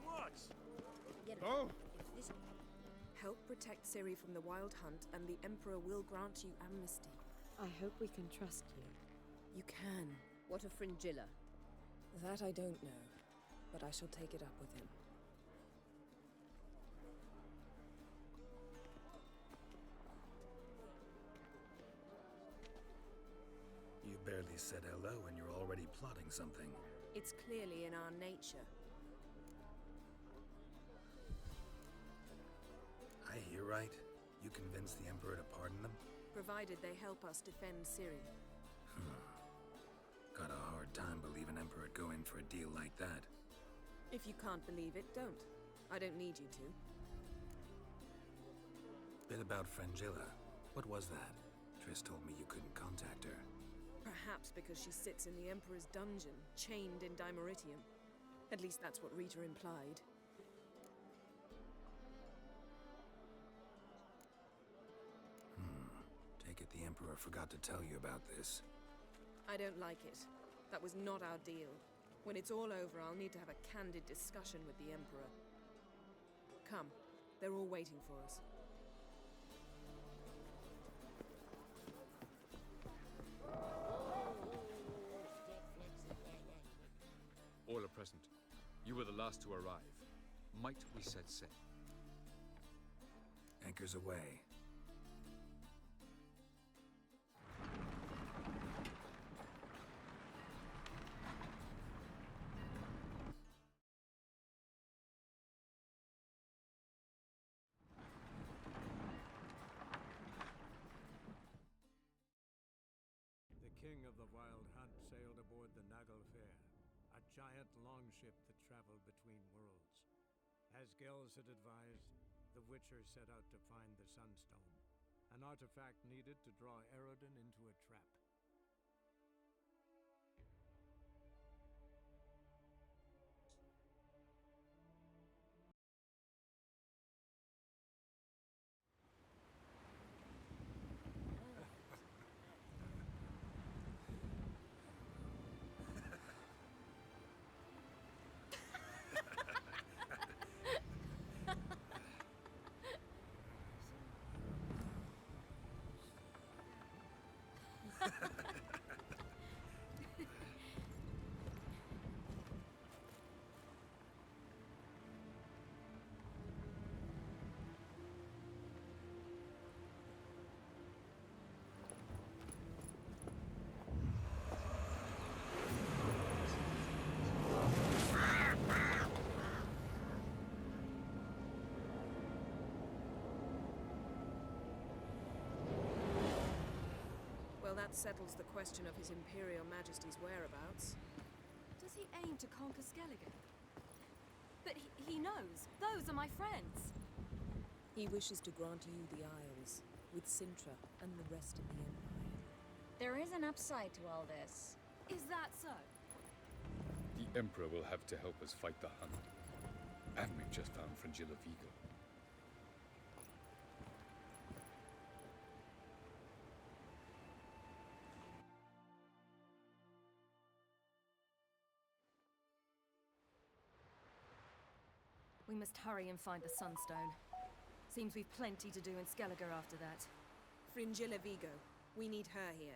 What? Yeniden, if this... Help protect Ciri from the Wild Hunt, and the Emperor will grant you amnesty. I hope we can trust you. You can. What of Fringilla? That I don't know, but I shall take it up with him. You barely said hello and you're already plotting something. It's clearly in our nature. I hear right? You convinced the Emperor to pardon them? Provided they help us defend Ciri. Got a hard time believing Emperor'd go in for a deal like that. If you can't believe it, don't. I don't need you to. Bit about Fringilla. What was that? Triss told me you couldn't contact her. Perhaps because she sits in the Emperor's dungeon, chained in Dimeritium. At least that's what Rita implied. Take it the Emperor forgot to tell you about this. I don't like it. That was not our deal. When it's all over, I'll need to have a candid discussion with the Emperor. Come. They're all waiting for us. All are present. You were the last to arrive. Might we set sail? Anchors away. The king of the Wild Hunt sailed aboard the Naglfar, a giant longship that traveled between worlds. As Gels had advised, the Witcher set out to find the Sunstone, an artifact needed to draw Eredin into a trap. Well, that settles the question of His Imperial Majesty's whereabouts. Does he aim to conquer Skellige? But he knows. Those are my friends. He wishes to grant you the Isles, with Sintra and the rest of the Empire. There is an upside to all this. Is that so? The Emperor will have to help us fight the Hunt. And we've just found Fringilla Vigo. We must hurry and find the Sunstone. Seems we've plenty to do in Skellige after that. Fringilla Vigo. We need her here.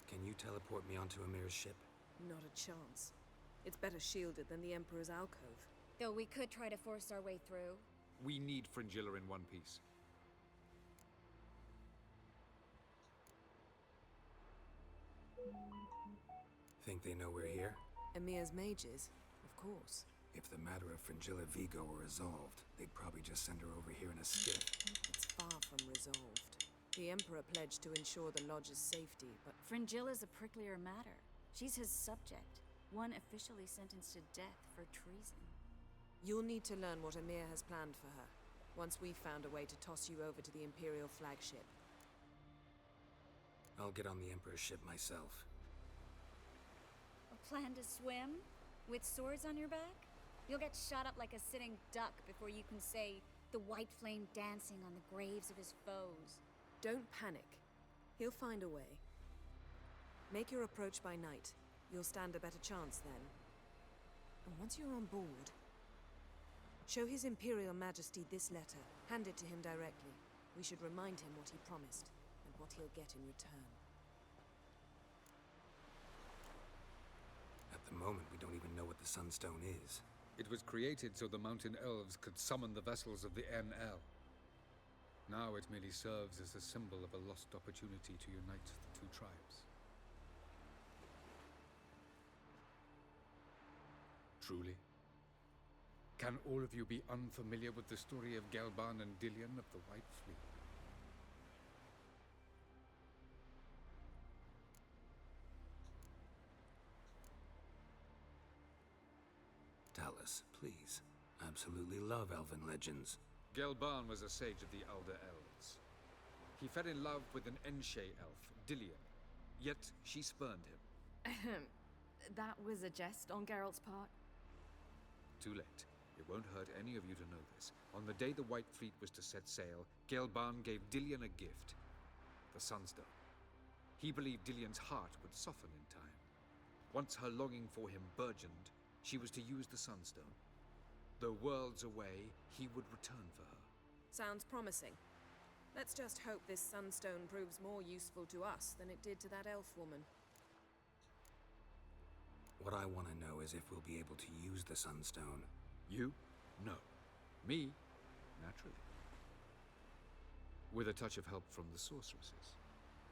Can you teleport me onto Amir's ship? Not a chance. It's better shielded than the Emperor's alcove. Though we could try to force our way through. We need Fringilla in one piece. Think they know we're here? Emir's mages, of course. If the matter of Fringilla Vigo were resolved, they'd probably just send her over here in a skiff. It's far from resolved. The Emperor pledged to ensure the Lodge's safety, but... Fringilla's a pricklier matter. She's his subject, one officially sentenced to death for treason. You'll need to learn what Emir has planned for her, once we've found a way to toss you over to the Imperial flagship. I'll get on the Emperor's ship myself. A plan to swim? With swords on your back? You'll get shot up like a sitting duck before you can say the white flame dancing on the graves of his foes. Don't panic. He'll find a way. Make your approach by night. You'll stand a better chance then. And once you're on board, show His Imperial Majesty this letter. Hand it to him directly. We should remind him what he promised, and what he'll get in return. At the moment, we don't even know what the Sunstone is. It was created so the mountain elves could summon the vessels of the NL. Now it merely serves as a symbol of a lost opportunity to unite the two tribes. Truly? Can all of you be unfamiliar with the story of Gelban and Dillion of the White Fleet? Tell us, please. I absolutely love elven legends. Gelban was a sage of the Elder Elves. He fell in love with an Enshe elf, Dillion, yet she spurned him. That was a jest on Geralt's part? Too late. It won't hurt any of you to know this. On the day the White Fleet was to set sail, Gelban gave Dillion a gift. The Sunstone. He believed Dillion's heart would soften in time. Once her longing for him burgeoned, she was to use the Sunstone. Though worlds away, he would return for her. Sounds promising. Let's just hope this Sunstone proves more useful to us than it did to that elf woman. What I want to know is if we'll be able to use the Sunstone. You? No. Me? Naturally. With a touch of help from the sorceresses.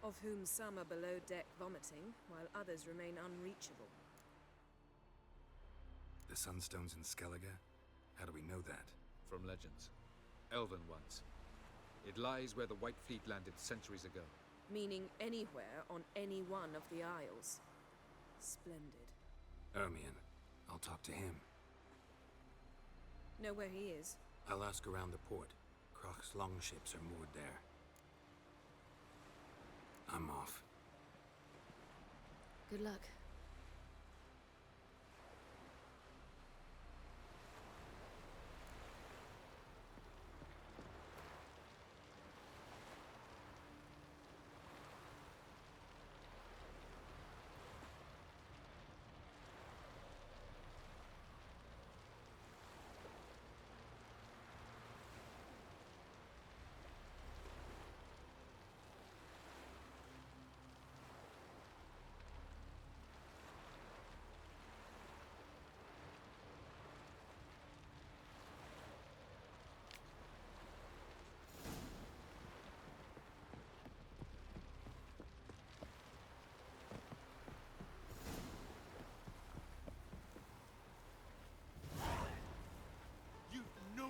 Of whom some are below deck vomiting, while others remain unreachable. The Sunstone's in Skellige? How do we know that? From legends. Elven ones. It lies where the White Fleet landed centuries ago. Meaning anywhere on any one of the Isles. Splendid. Ermion. I'll talk to him. Know where he is? I'll ask around the port. Croc's longships are moored there. I'm off. Good luck.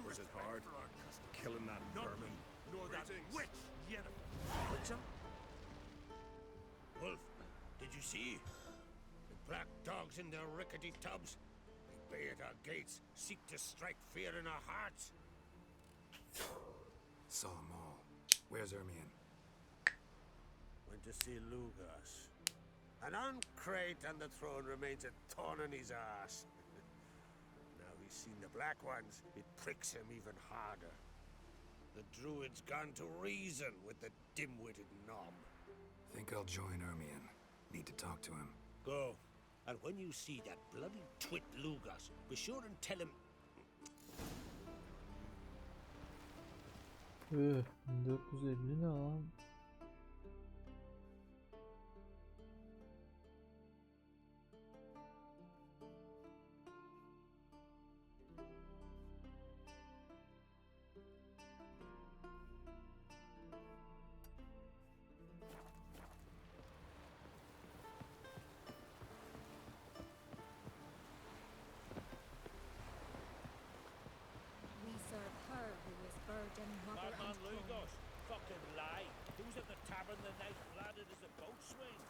Was it hard? Killing that vermin? Nor that witch, Yeniden. What's up? Wolf, did you see? The black dogs in their rickety tubs. They bay at our gates, seek to strike fear in our hearts. Saw 'em all. Where's Ermion? Went to see Lugas. And on Crate and the throne remains a thorn in his ass. Now he's seen the Black Ones, it pricks him even harder. The Druid's gone to reason with the dim-witted nom. Think I'll join Ermion. Need to talk to him. Go. And when you see that bloody twit Lugas, be sure and tell him... 1450 ne lan? We serve her who is virgin, mother, Madman and queen. Lugos, fucking lie. He was at the tavern the night flattered as a boatswain.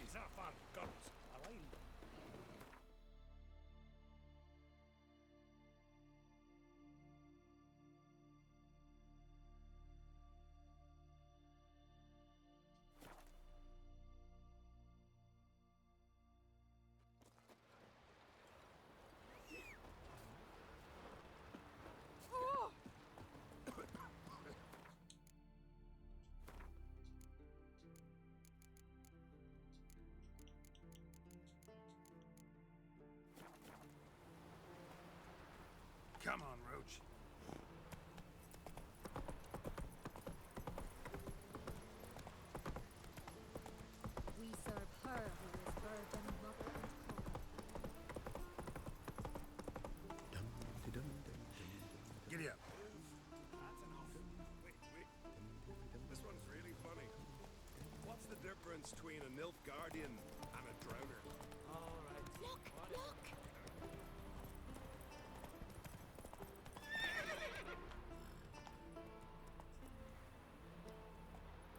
He's off our guns. Come on, Roach. We serve her who is virgin mother and queen. Giddy up. That's enough. Wait. This one's really funny. What's the difference between a Nilfgaardian and a drowner? All right. Look!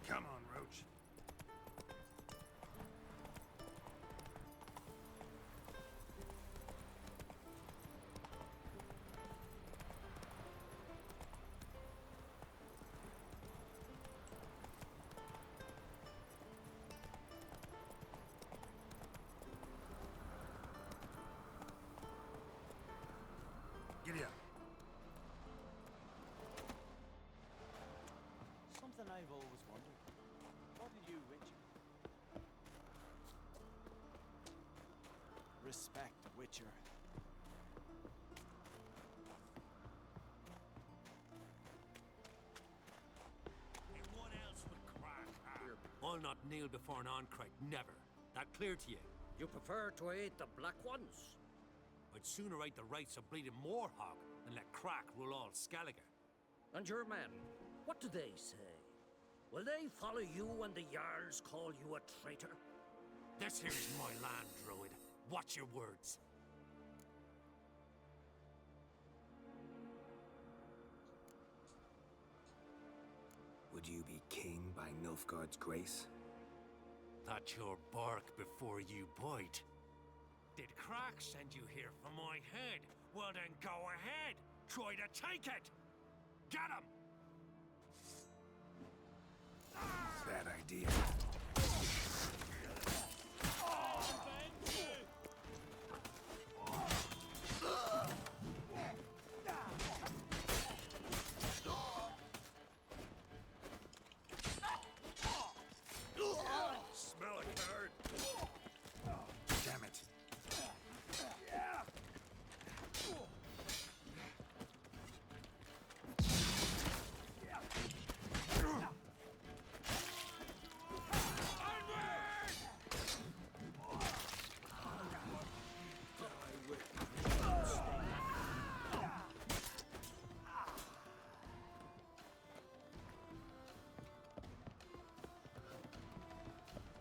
Come on, Roach. Giddy up. Something I've always wondered. What are you, Witcher? Respect, Witcher. And what else would crack her? I'll not kneel before an Oncrite, never. That clear to you? You prefer to aid the Black Ones? I'd sooner right the rights of bleeding Moorhog than let crack rule all Skellige. And your men, what do they say? Will they follow you when the Jarls call you a traitor? This here is my land, Druid. Watch your words. Would you be king by Nilfgaard's grace? That's your bark before you bite. Did Crack send you here for my head? Well then go ahead. Try to take it. Get him! Bad idea. Smell a card. Damn it.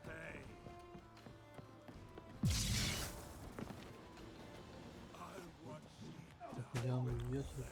Hey. I'll watch you. Yapacağım video sokun.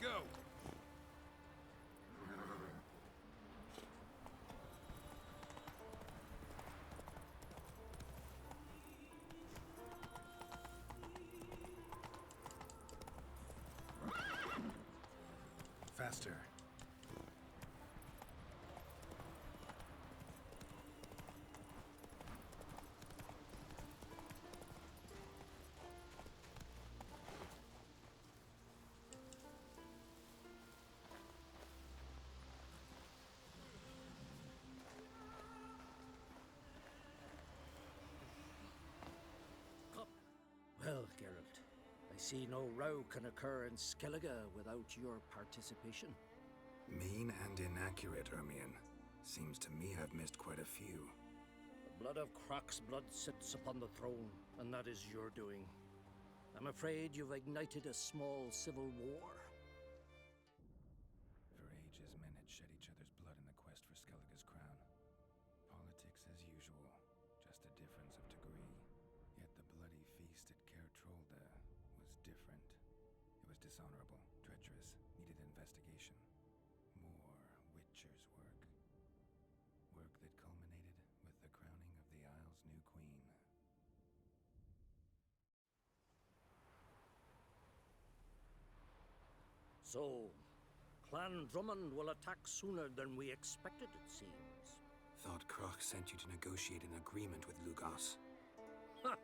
go! Faster. Well, Geralt, I see no row can occur in Skellige without your participation. Mean and inaccurate, Ermion. Seems to me I've missed quite a few. The blood of Croc's blood sits upon the throne, and that is your doing. I'm afraid you've ignited a small civil war. For ages, men had shed each other's blood in the quest for Skellige's crown. Politics as usual, just a difference of degree. Yet the bloody feast at Caer Trolde was different. It was dishonorable, treacherous, needed investigation. More Witcher's work. Work that culminated with the crowning of the Isle's new queen. So, Clan Drummond will attack sooner than we expected, it seems. Thought Croc sent you to negotiate an agreement with Lugos. Ha!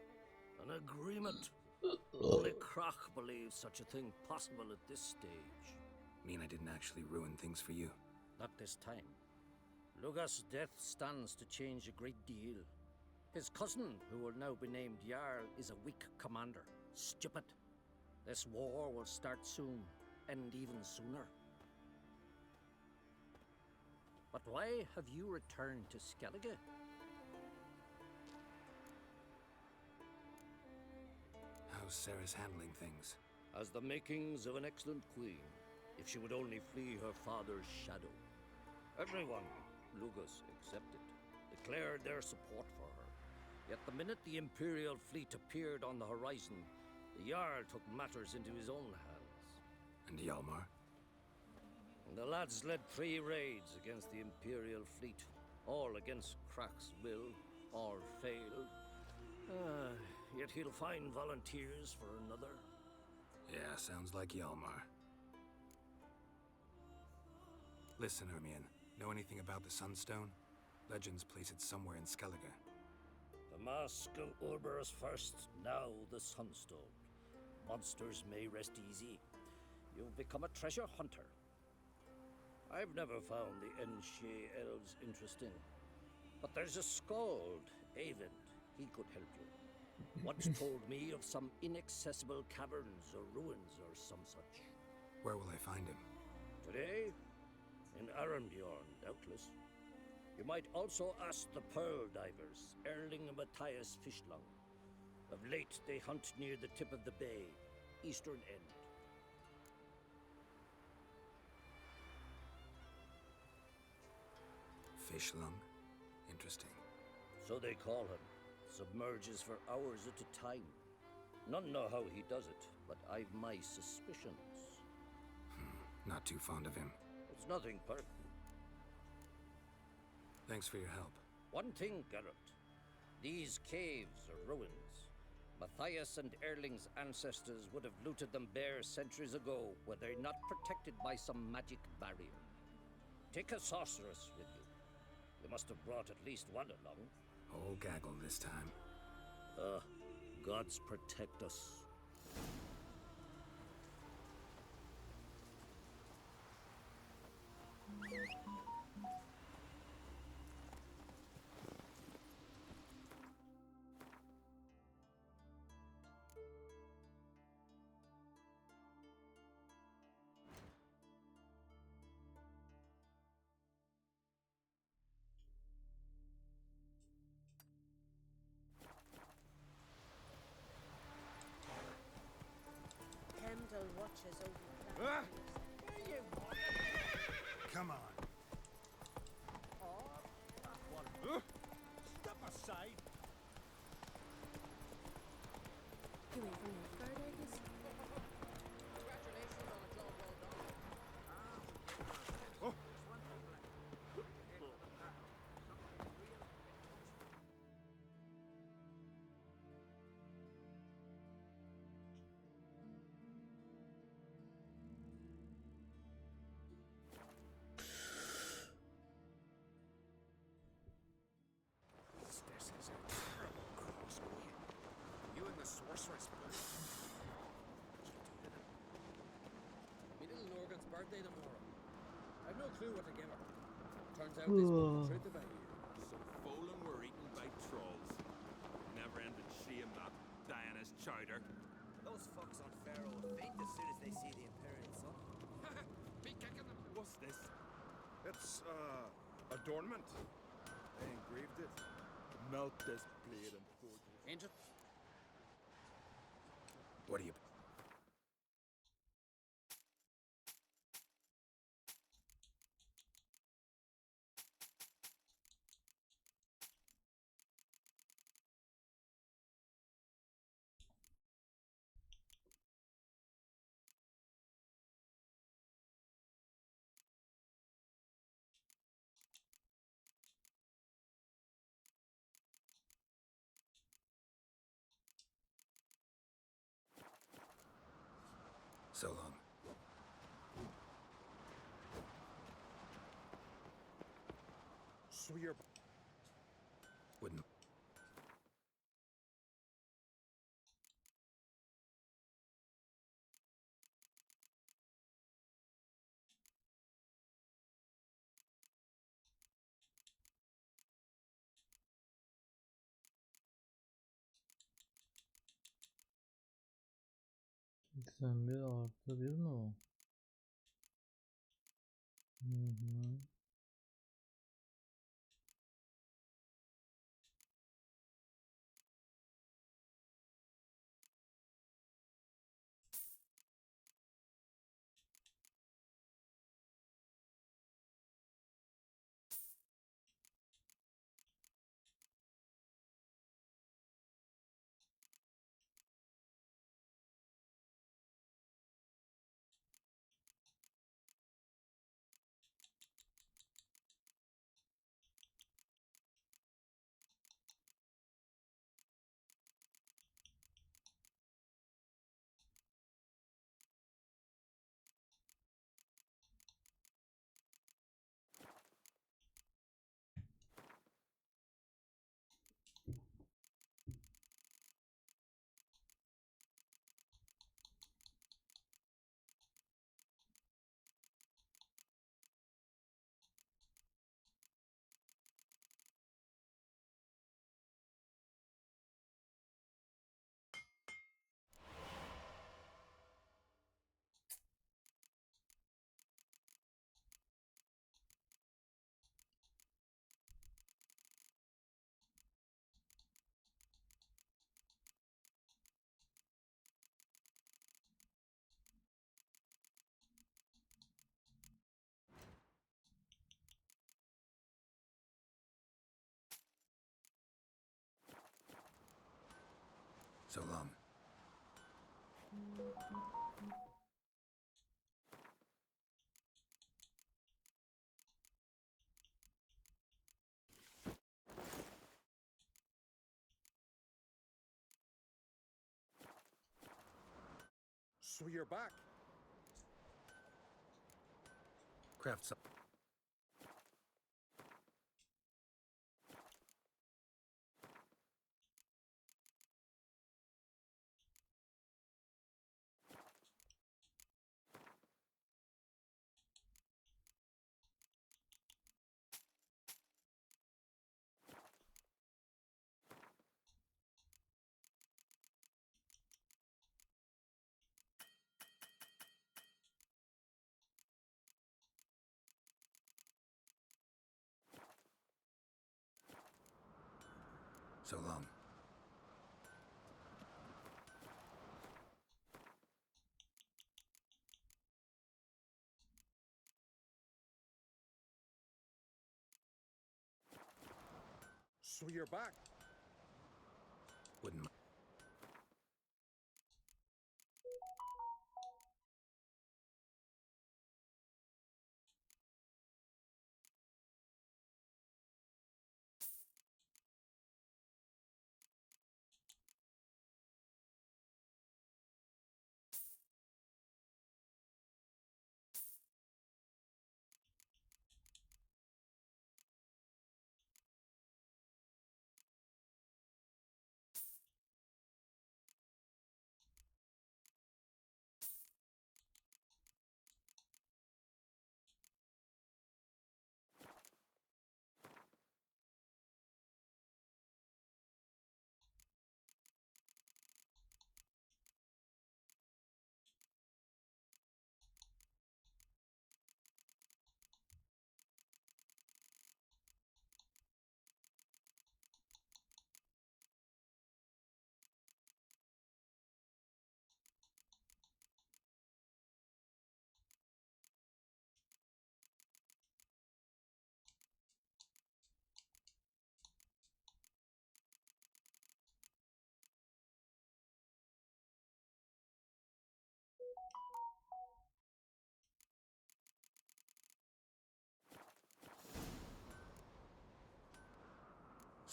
An agreement? Only Croc believes such a thing possible at this stage. Mean I didn't actually ruin things for you? Not this time. Lugos' death stands to change a great deal. His cousin, who will now be named Jarl, is a weak commander. Stupid. This war will start soon, end even sooner. But why have you returned to Skellige? How's Sarah's handling things? As the makings of an excellent queen, if she would only flee her father's shadow. Everyone, Lugos excepted, declared their support for her. Yet the minute the Imperial fleet appeared on the horizon, the Jarl took matters into his own hands. And Hjalmar? And the lads led 3 raids against the Imperial fleet, all against Croc's will, all failed. Yet he'll find volunteers for another. Yeah, sounds like Hjalmar. Listen, Ermion, know anything about the Sunstone? Legends place it somewhere in Skellige. The mask of Urberus first, now the Sunstone. Monsters may rest easy. You've become a treasure hunter. I've never found the Enshe elves interesting. But there's a skald, Eyvind. He could help you. Once told me of some inaccessible caverns or ruins or some such. Where will I find him? Today? In Arenbjorn, doubtless. You might also ask the Pearl Divers, Erling and Matthias Fishlung. Of late, they hunt near the tip of the bay, eastern end. Fishlung? Interesting. So they call him. Submerges for hours at a time. None know how he does it, but I've my suspicions. Not too fond of him. It's nothing personal. Thanks for your help. One thing, Geralt. These caves are ruins. Matthias and Erling's ancestors would have looted them bare centuries ago were they not protected by some magic barrier. Take a sorceress with you. You must have brought at least one along. Whole gaggle this time. Gods protect us. Hemdall watches over Come on. Step aside. You even know further this? Congratulations on a job well done. birthday tomorrow. I've no clue what to give her. Turns out this was the truth about you. Some Folan were eaten by trolls. Never ended shame that. Diana's chowder. Those fucks on Pharaoh will faint as soon as they see the Imperial sun. Be kicking them. What's this? It's, adornment. I engraved it. Melt this blade and forge it. Angel? What do you... So long. So you're... Wouldn't... Sen bir artı bir mi o? Hı hı. So long. So you're back. Craft some... So long. So you're back. Wouldn't...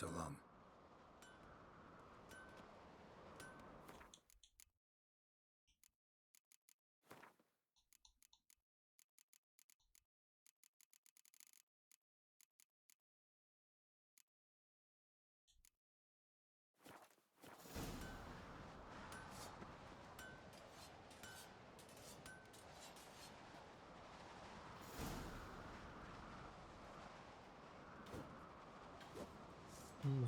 So long.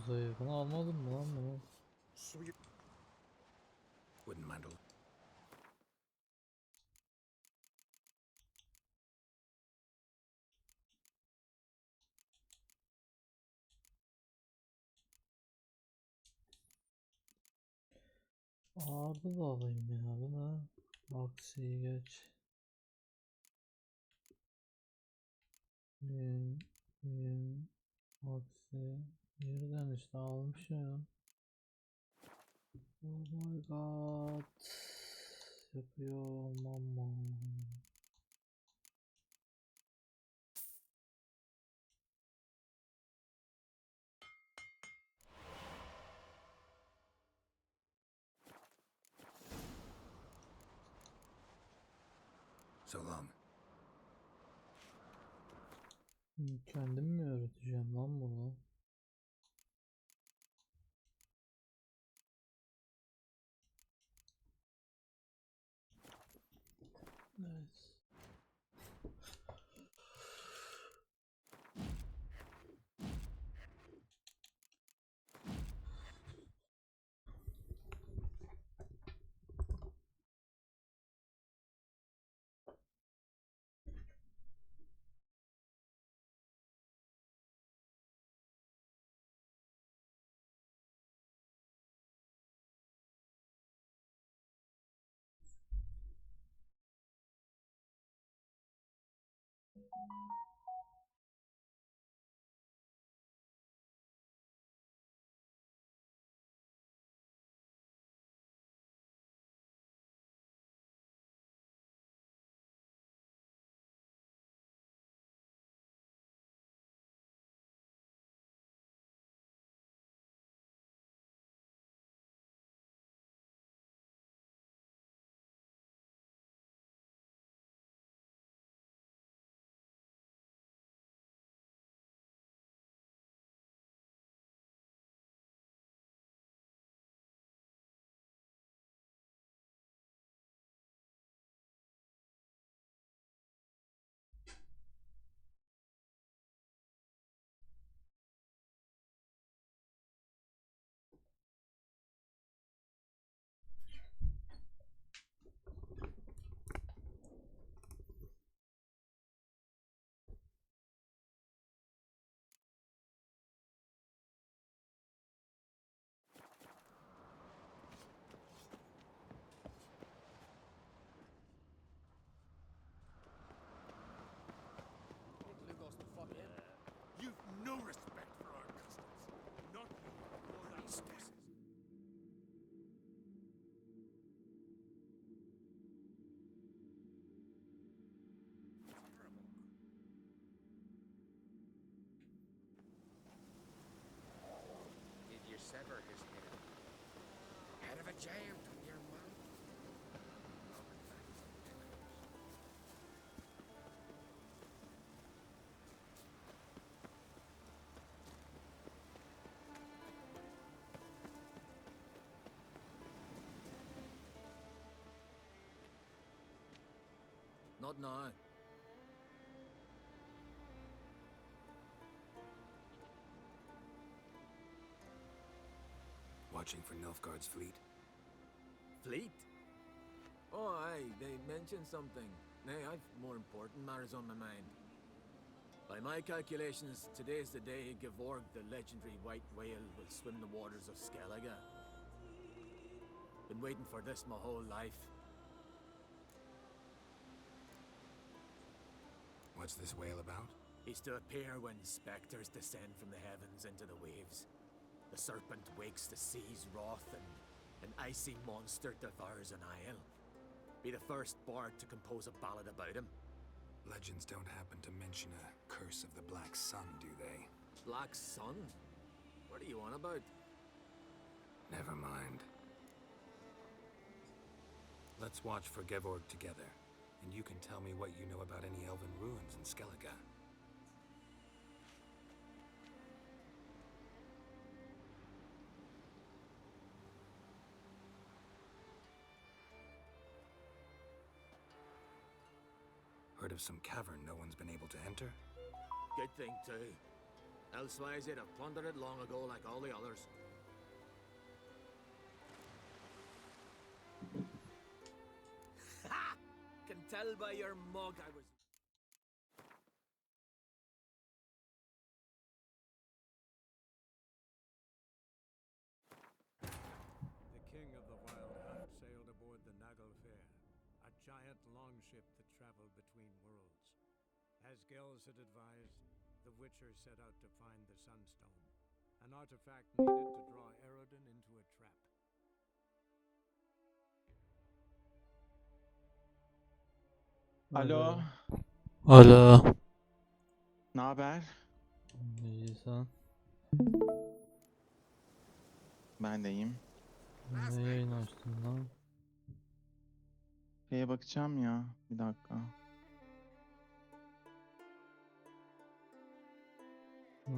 Zayıfını almadım mı lan bunu? Wouldn't mind a... Abi da alayım ya bunu. Aksiyi geç. Bin, aksi. Birden işte almışım. Oh my god. Yapıyor mama. So long. Kendim mi öğreteceğim lan bunu? Evet. You've no respect for our customs. Not you, or thy stresses. Terrible. Did you sever his head? Head of a giant on your mouth? Not now. Watching for Nilfgaard's fleet? Fleet? Oh, aye, they mentioned something. Nay, I've more important matters on my mind. By my calculations, today's the day Gevorg, the legendary white whale, will swim the waters of Skellige. Been waiting for this my whole life. What's this whale about? He's to appear when specters descend from the heavens into the waves. The serpent wakes the sea's wrath, and an icy monster devours an isle. Be the first bard to compose a ballad about him. Legends don't happen to mention a curse of the Black Sun, do they? Black Sun? What are you on about? Never mind. Let's watch for Gevorg together, and you can tell me what you know about any elven ruins in Skellige. Heard of some cavern no one's been able to enter? Good thing, too. Elsewise, they'd have plundered it long ago like all the others. Ha! Can tell by your mug I was... The king of the Wild Hunt sailed aboard the Naglfar, a giant longship that traveled between worlds. As Gels had advised, the Witcher set out to find the Sunstone, an artifact needed to draw Erodin into a trap. Alo, Alo. ne haber? İyi sen. Ben de iyiyim. Ne yayın açtın lan? Şeye bakacağım ya, bir dakika. Ha.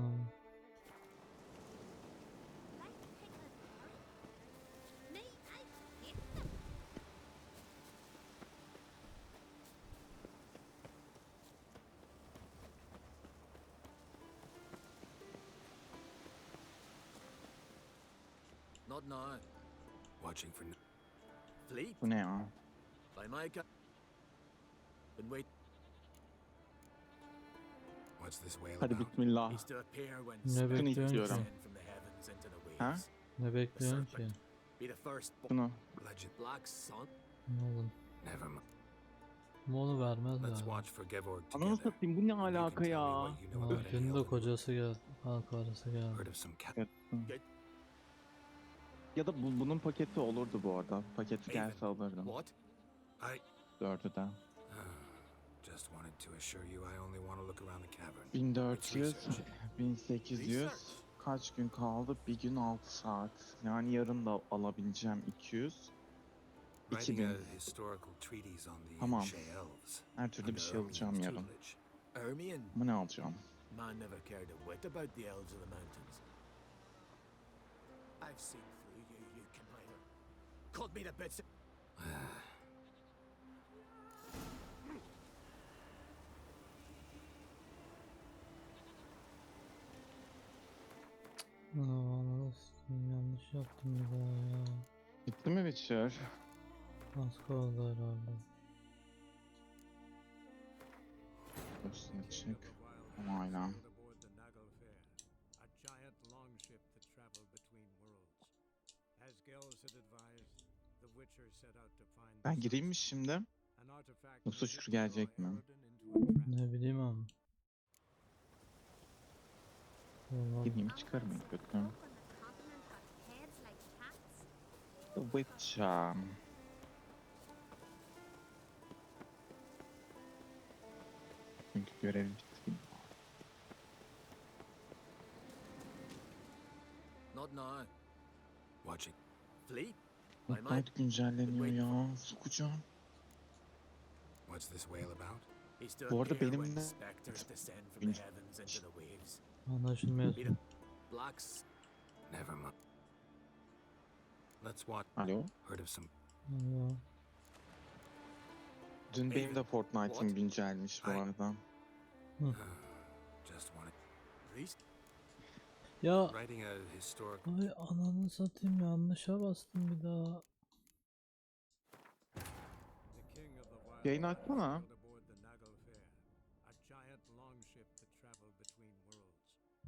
Not now. Watching for... Fleet? Bu ne ya? By my ca... Been wait... What's this whale Hadi about? bismillah. He's to appear when Ne specters bekliyorsun descend ki? from the heavens into the Ha? waves. Ne The bekliyorsun ki? serpent be the first... Bunu. Legend. Black sun? Ne oğlum? Never mind. Ama onu vermez Let's galiba. watch for Gevorg Ananı together. satayım, bu ne and you can alaka tell me ya? what you know about any Ülkenin de elven kocası geldi. Halk arası Heard geldi. of some Evet. Ya da bunun paketi olurdu bu arada. Paketi gelse alırdım. What? I... 4'ü de. Just wanted to assure you I only want to look around the cavern. 1400, It's research. 1800. Kaç gün kaldı? Bir gün 6 saat. Yani yarın da alabileceğim 200. Writing 2000. a historical treatise on the Tamam. Shea Elves. Her türlü bir under şey alacağım Ermine's yarın. tutelage. Ermion? Ama ne alacağım? Man never cared a whit about the elves of the mountains. I've seen through you, you complainer. Cut me to bits. Aa, yanlış yaptım bir daha ya. Bitti mi Witcher? Az kaldı herhalde. Üstüne çık. Onayla. Aboard the Naglfar, a giant longship that traveled between worlds. As Gels had advised, the Witcher set out to find Ben gireyim mi şimdi? an artifact Yoksa needed Şükür to gelecek draw mi? Erodin into a trap. Ne bileyim ama. Vallahi Gireyim çıkarım en kötü. The Witcher. Çünkü görev bitti. Not now. Watching. Fleet? By my... Fortnite güncelleniyor ya. Sokacağım. What's this whale about? He's to Bu arada appear benim when de- specters descend from the heavens into the waves. anlaşılmıyor. Be the black Never mind. Let's watch. Alo. Heard of some... Ya. Dün benim de Fortnite'ım What? güncelmiş bu arada. Just wanted... priest? Ya. Writing a historical... Ay ananı satayım, yanlışa bastım bir daha. The king of the wild Yayın hunt açsana. sailed aboard the Naglfar, a giant longship that traveled between worlds.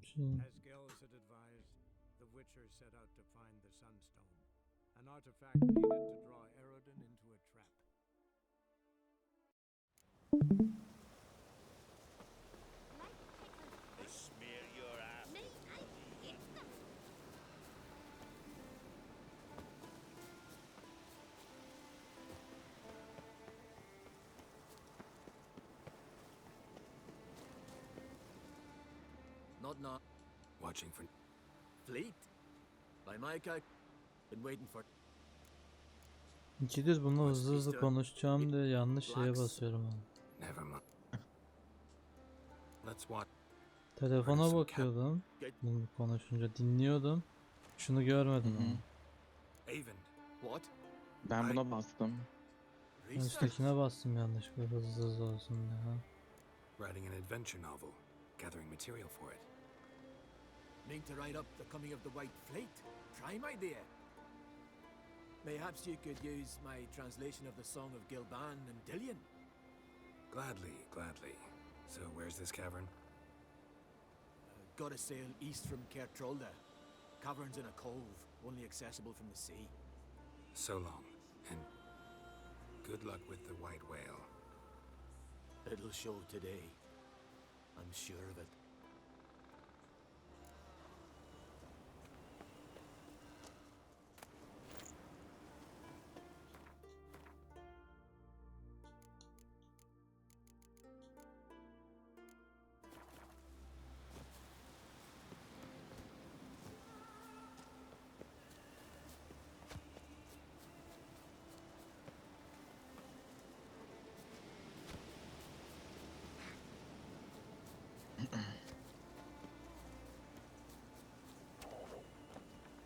Şey. As Gels had advised, the Witcher set out to find the Sunstone, an artifact needed to draw Erodin into a trap. They smear your ass. Not now. Watching for... fleet. By my calc, been waiting for. İkidir bunu hızlı hızlı konuşacağım diye yanlış şeye basıyorum abi. Never mind. Let's watch. Telefona bakıyordum. Bunu konuşunca dinliyordum. Şunu görmedim ama. What? Ben buna bastım. Ben üsttekine bastım yanlışlıkla hızlı hızlı olsun diye. Ha. Writing an adventure novel, gathering material for it. Mean to write up the coming of the White Fleet? Prime idea. Mayhaps you could use my translation of the Song of Gilban and Dillion. Gladly, gladly. So where's this cavern? Gotta sail east from Kertrolda. Cavern's in a cove, only accessible from the sea. So long, and good luck with the white whale. It'll show today. I'm sure of it.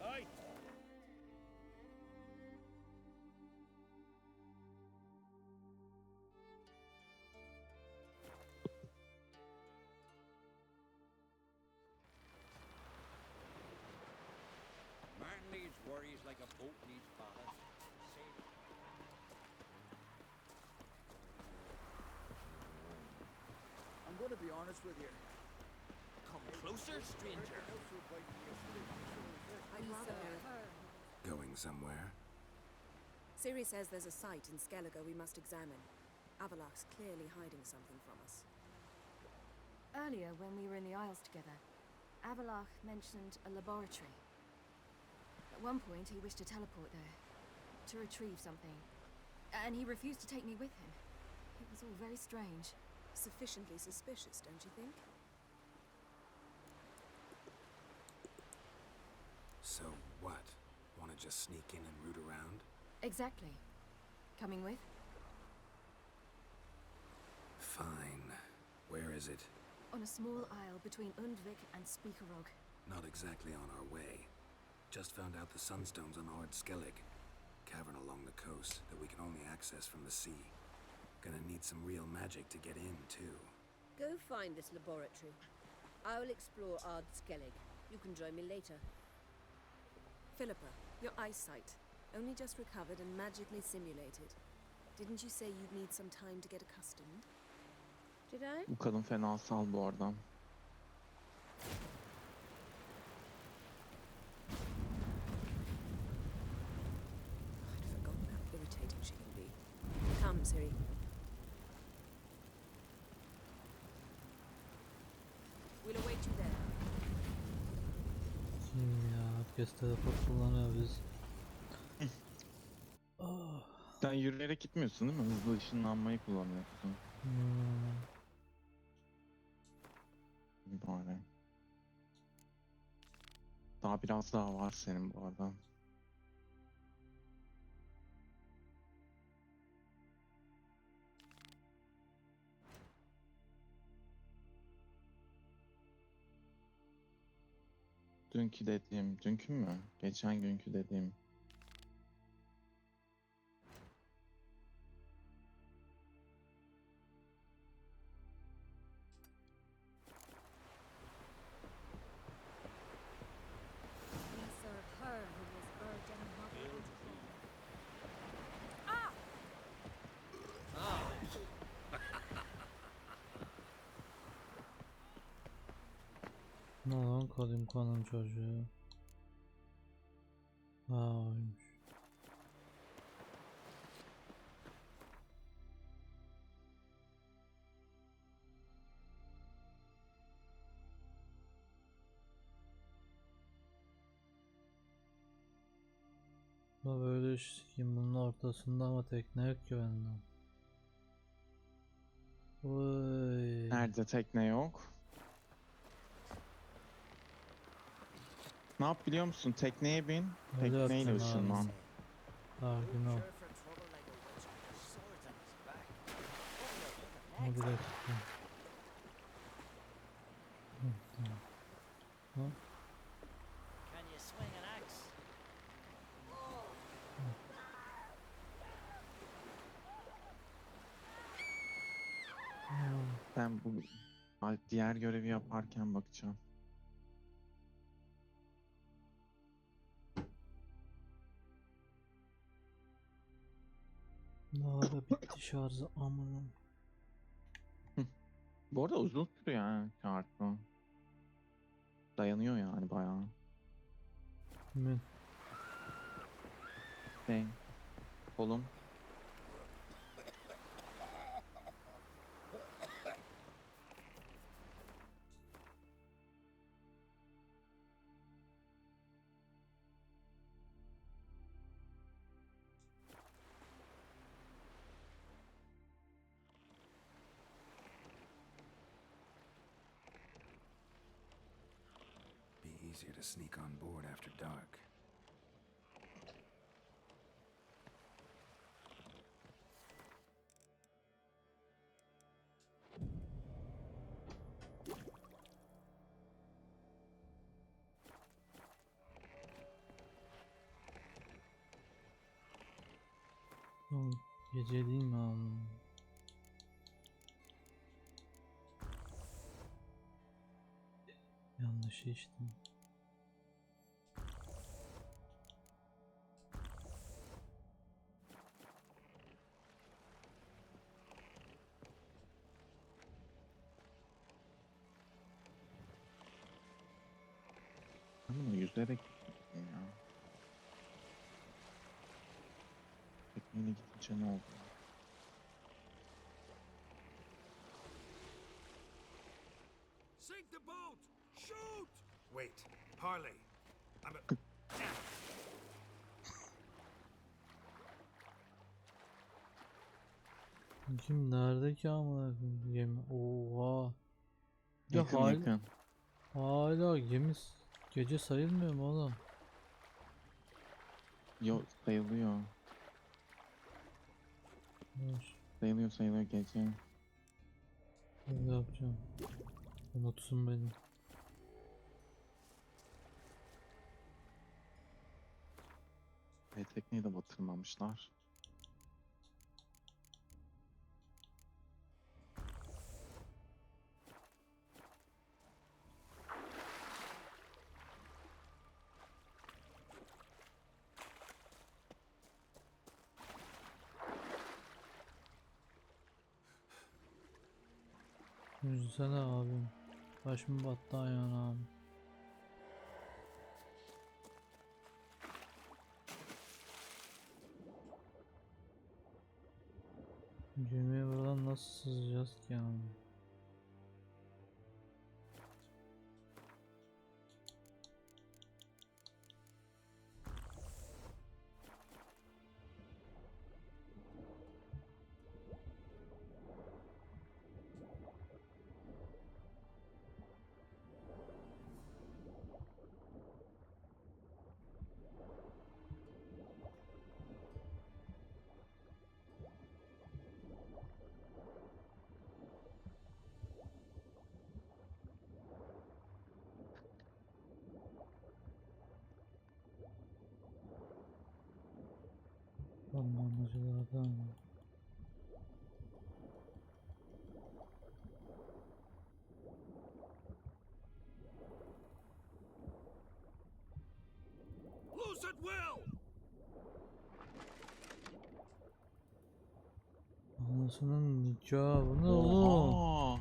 Aye. Man needs worries like a boat needs ballast. I'm going to be honest with you. Come closer, stranger. Going somewhere? Ciri says there's a site in Skellige we must examine. Avalach's clearly hiding something from us. Earlier, when we were in the Isles together, Avalach mentioned a laboratory. At one point, he wished to teleport there, to retrieve something. And he refused to take me with him. It was all very strange. Sufficiently suspicious, don't you think? So what? Want to just sneak in and root around? Exactly. Coming with? Fine. Where is it? On a small isle between Undvik and Speakerog. Not exactly on our way. Just found out the sunstones on Ard Skellig. Cavern along the coast that we can only access from the sea. Gonna need some real magic to get in, too. Go find this laboratory. I will explore Ard Skellig. You can join me later. Philippa, your eyesight. Only just recovered and magically simulated. Didn't you say you'd need some time to get accustomed? Did I? Bu kadın fena sal bu arada. I'd forgotten how irritating she can be. Come, Ciri. We'll await you there. Kim ya? Herkes teleport kullanıyor biz. Sen yürüyerek gitmiyorsun değil mi? Hızlı ışınlanmayı kullanıyorsun. Bari. Daha biraz daha var senin bu arada. Dünkü dediğim, dünkü mü? Geçen günkü dediğim. We serve her who was virgin mother unto him. Ne lan kadim kanın çocuğu. Oymuş. Böyle sikeyim bunun ortasında ama tekne yok ki benden. Oy. Nerede tekne yok? Ne yap biliyor musun? Tekneye bin. Öyle Tekneyle yapacağım abi. ışınlan. Sakin ol. Ama bir dakika. Hı. Can you swing an axe? Ben bu diğer görevi yaparken bakacağım. Ne ara bitti şarjı aman. Bu arada uzun sürüyor yani şarkı. Dayanıyor yani bayağı. Kimin? Şey, kolum. Be easier to sneak on board after dark. Oğlum, gece değil mi abi? Yanlış içtim. Ama yüzerek gittim ya. Tekneyle gidince ne oldu? Sink the boat! Shoot! Wait, parley. I'm a... Damn. Kim nerede ki amına koyayım gemi? Oha. Ya Yakın yakın. hala gemi gece sayılmıyor mu oğlum? Yok sayılıyor. Dur, Sayılıyor gece. öyle yapacağım. Unutsun beni. Tekneyi de batırmamışlar. Üzülsene abim. Başım battı ayağına abi. Gemiye buradan nasıl sızacağız ki yani? Anlamacılardan. Loose at will! Anasının nikahı bu ne oğlum? Oha!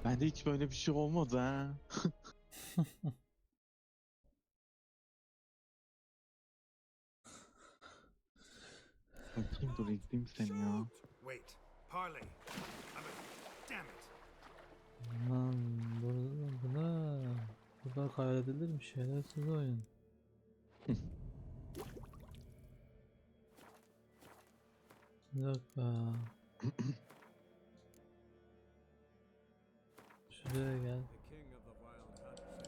Bende hiç böyle bir şey olmadı ha. Bakayım dur izleyeyim seni ya. Wait, parley. I'm a... Damn it. Lan bu ne? Bu kadar kaydedilir mi? Şerefsiz oyun. Bir dakika. Şuraya gel. The king of the wild hunt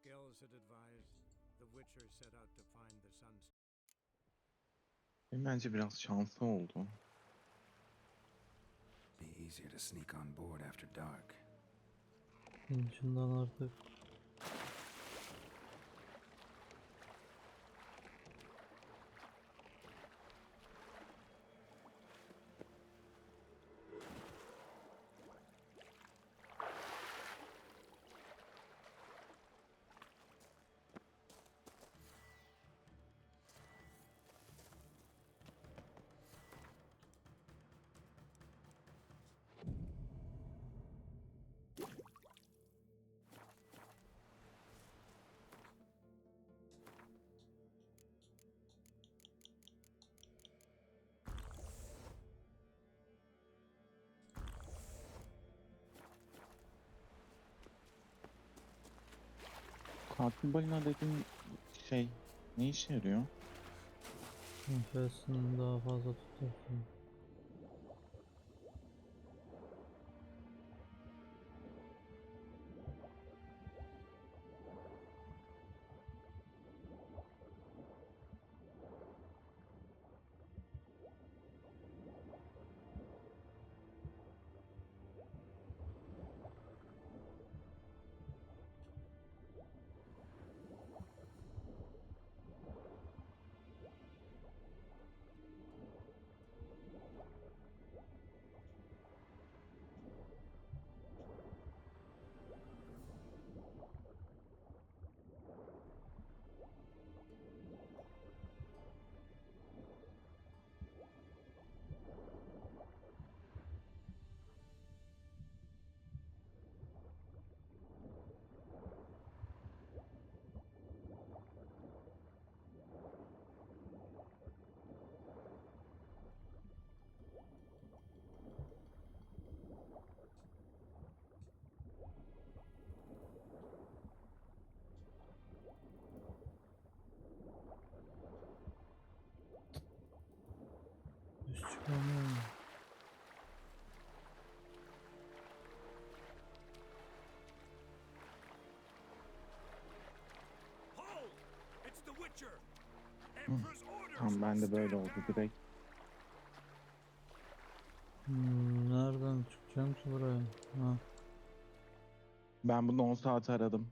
Gills had advised, the Witcher set out to find the Sunstone. Bence biraz şanslı oldu. Be easier to sneak on board after dark. Şundan artık. Katil balina dediğin şey ne işe yarıyor? Nefesini daha fazla tutuyorsun. Üst çıkamıyorum. Hold! It's the Witcher! Hı. Emperor's orders! Tamam ben de böyle oldu direkt. Nereden çıkacağım ki buraya? Ha. Ben bunu 10 saat aradım.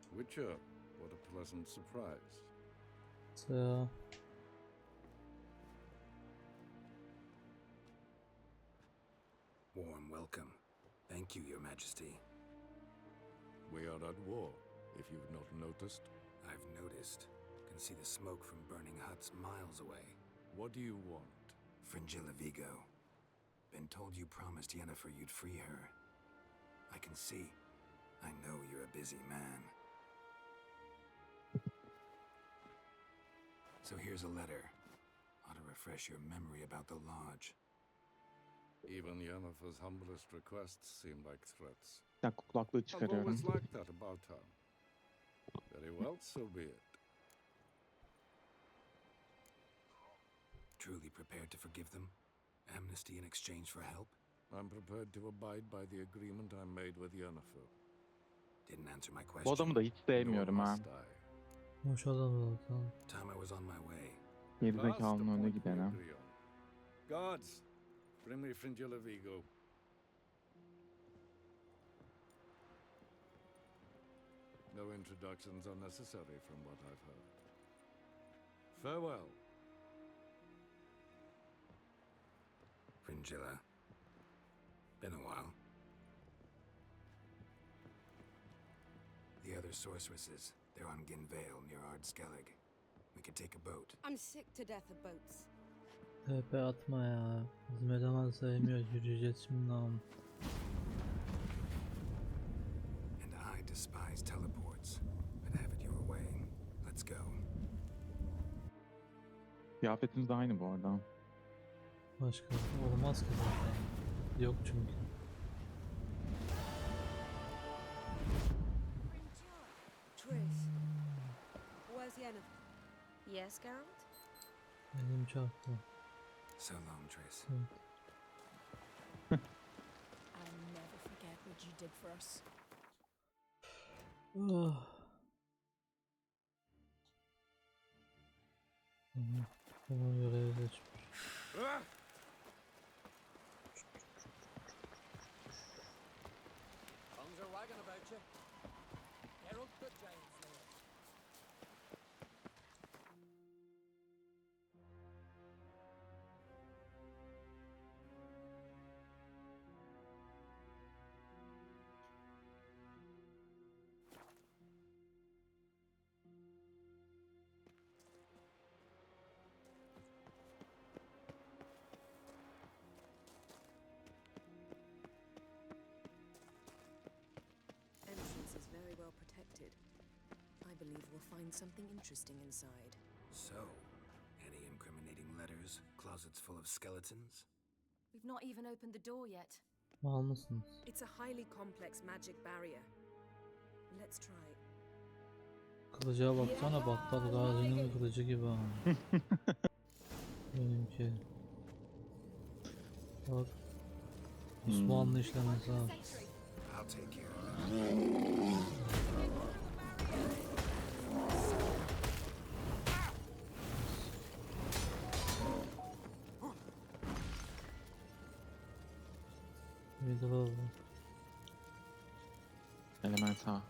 Witcher, what a pleasant surprise. Ya. Warm welcome. Thank you, Your Majesty. We are at war, if you've not noticed. I've noticed. Can see the smoke from burning huts miles away. What do you want? Fringilla Vigo. Been told you promised Yennefer you'd free her. I can see. I know you're a busy man. So here's a letter. Ought to refresh your memory about the lodge. Even Yennefer's humblest requests seem like threats. Bir dakika kulaklığı I've çıkarıyorum. always liked that about her. Very well, so be it. Truly prepared to forgive them? Amnesty in exchange for help? I'm prepared to abide by the agreement I made with Yennefer. Didn't answer my Bu question. adamı da hiç sevmiyorum ha. Hoş adam zaten. Time I was on my way. Gerizekalının önüne gidene. Guards, bring me Fringilla Vigo. No introductions are necessary from what I've heard. Farewell. Fringilla. Been a while. The other sorceresses, they're on Ginvale near Ardskellig. We could take a boat. I'm sick to death of boats. TP atma ya. Bizim eleman sevmiyor. Yürüyeceğiz şimdi lan. And I despise teleports. But have it your way. Let's go. Kıyafetiniz de aynı bu arada. Başka olmaz ki zaten. Yok çünkü. Triss. Where's Yennefer? Yes, Geralt? Elim çarptı. So long, Triss. I'll never forget what did you dig for us? Tamam, görev seçmiş. Tongues are wagging about you. Herald the giant slayer. Entrance is very well protected. I believe we'll find something interesting inside. So, any incriminating letters? Closets full of skeletons? We've not even opened the door yet. Mal mısınız? It's a highly complex magic barrier. Let's try. Kılıca baksana, battal gazinin kılıcı gibi ha. Benimki. Bak. Osmanlı işlemesi var. I'll take care of that. Middle oldu. Elemental.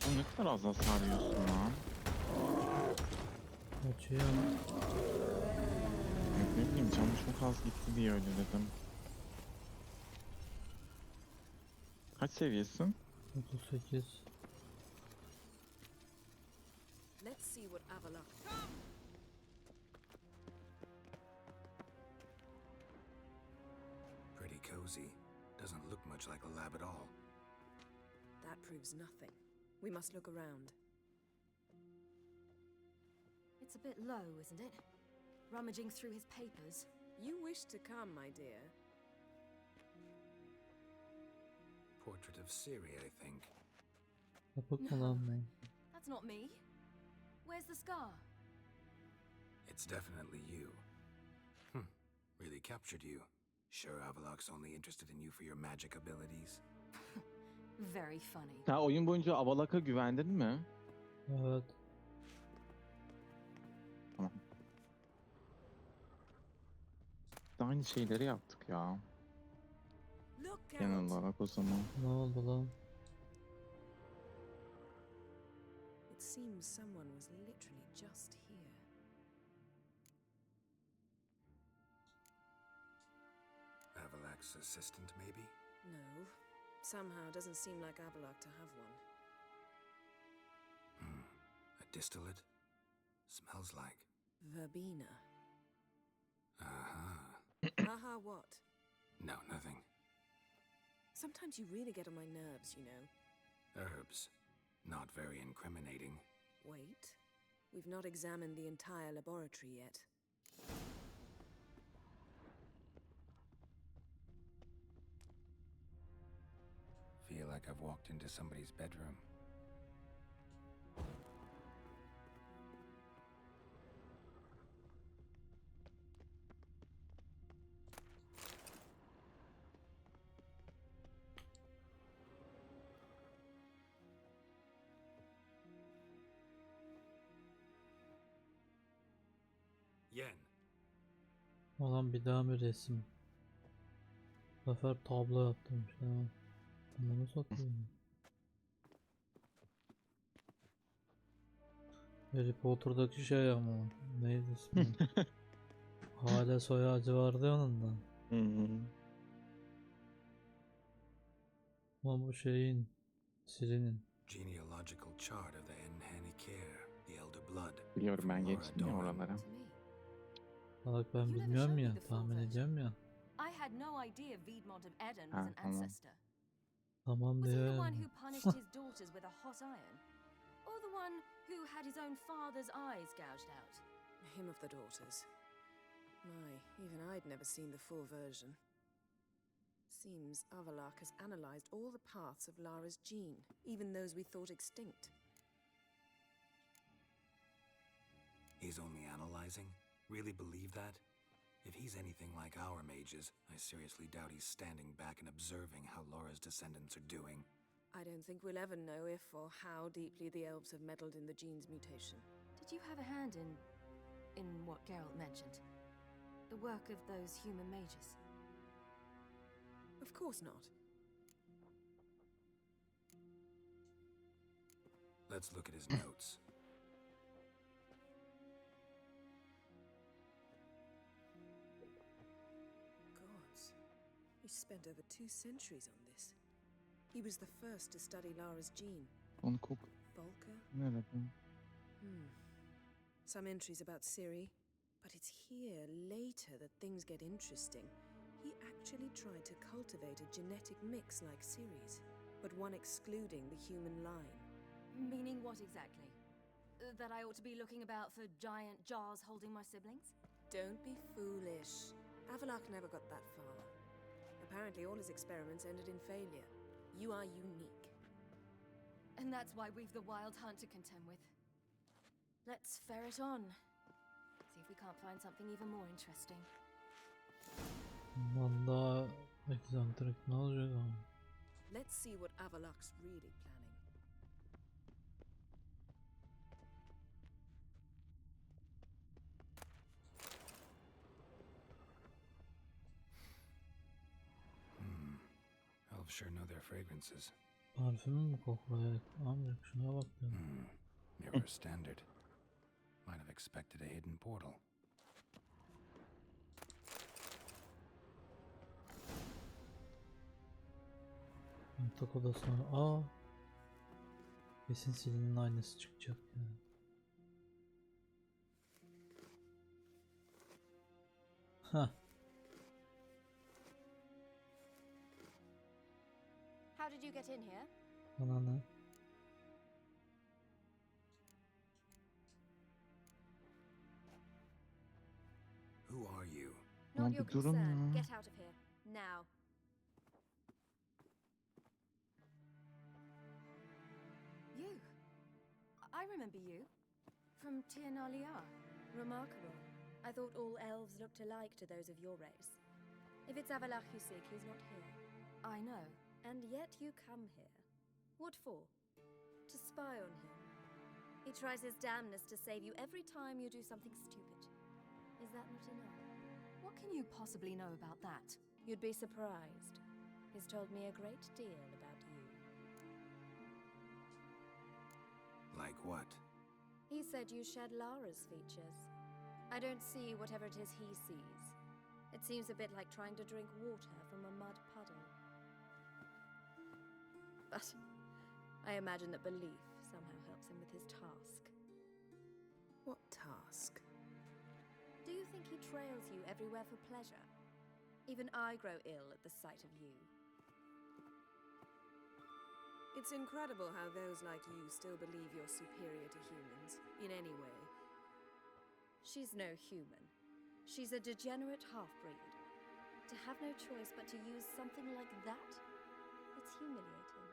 O ne kadar az hasar yiyorsun lan. Kaçıyor. Ne bileyim, canım çok az gitti diye öyle dedim. Kaç seviyesin? 38. Let's see what Avalok. Pretty cozy. Doesn't look much like a lab at all. That proves nothing. We must look around. It's a bit low, isn't it? Rummaging through his papers. You wish to come, my dear. Portrait of Siri, I think. Sapık mı lan bu? That's not me. Where's the scar? It's definitely you. Really captured you. Sure Avalok's only interested in you for your magic abilities? Very funny. Sen oyun boyunca Avalok'a güvendin mi? Evet. Tamam. Aynı şeyleri yaptık ya. Genel olarak o zaman. Ne oldu lan? It seems someone was literally just here. Avalok's assistant, maybe? No. Somehow it doesn't seem like Avalok to have one. A distillate? Smells like... Verbena. Uh-huh. Aha, what? No, nothing. Sometimes you really get on my nerves, you know. Herbs. Not very incriminating. Wait. We've not examined the entire laboratory yet. Feel like I've walked into somebody's bedroom. Yen. Ulan bir daha bir resim. Bu sefer tablo yaptırmış ha. Bunu satayım. Harry Potter'daki şey ama. Neydi ismi? Hala soy ağacı vardı yanında. Ama bu şeyin, Siri'nin. Genealogical chart of the Enhanikare, the elder blood. Biliyorum, ben geçtim ya oralara. Bak ben bilmiyorum ya, tahmin ediyorum ya. I had no idea Viedmont of Eden was an tamam. ancestor. Tamam Was he the diyor one yani. who punished his daughters with a hot iron? Or the one who had his own father's eyes gouged out? Him of the daughters. My, even I'd never seen the full version. Seems Avalok has analyzed all the paths of Lara's gene, even those we thought extinct. He's only analyzing? Really believe that? If he's anything like our mages, I seriously doubt he's standing back and observing how Laura's descendants are doing. I don't think we'll ever know if or how deeply the elves have meddled in the gene's mutation. Did you have a hand in what Geralt mentioned? The work of those human mages? Of course not. Let's look at his notes. Gods. He spent over 2 centuries on this. He was the first to study Lara's gene. Bangkok. Volker? Merhaba. Some entries about Ciri, but it's here later that things get interesting. He actually tried to cultivate a genetic mix like Ciri's, but one excluding the human line. Meaning what exactly? That I ought to be looking about for giant jars holding my siblings? Don't be foolish. Avallac'h never got that far. Apparently all his experiments ended in failure. You are unique. And that's why we've the Wild Hunt to contend with. Let's ferret on. See if we can't find something even more interesting. Vallahi egzantrik ne olacak ama? Let's see what Avallac'h's really planning. Elves sure know their fragrances. Parfümü mü koklayacak? Amcık şuna bak ya. Mirror standard. Might have expected a hidden portal. Yatak odasına. Aa. Kesin Selin'in aynısı çıkacak ya. Hah. How did you get in here? Bana ne? Who are you? Not bir your durun concern. ya. Get out of here. Now. You. I remember you. From Tir na Liar. Remarkable. I thought all elves looked alike to those of your race. If it's Avallac'h you seek, he's not here. I know. And yet you come here. What for? To spy on him. He tries his damnedest to save you every time you do something stupid. Is that not enough? What can you possibly know about that? You'd be surprised. He's told me a great deal about you. Like what? He said you shared Lara's features. I don't see whatever it is he sees. It seems a bit like trying to drink water from a mud puddle. But I imagine that belief somehow helps him with his task. What task? Do you think he trails you everywhere for pleasure? Even I grow ill at the sight of you. It's incredible how those like you still believe you're superior to humans, in any way. She's no human. She's a degenerate half-breed. To have no choice but to use something like that, it's humiliating.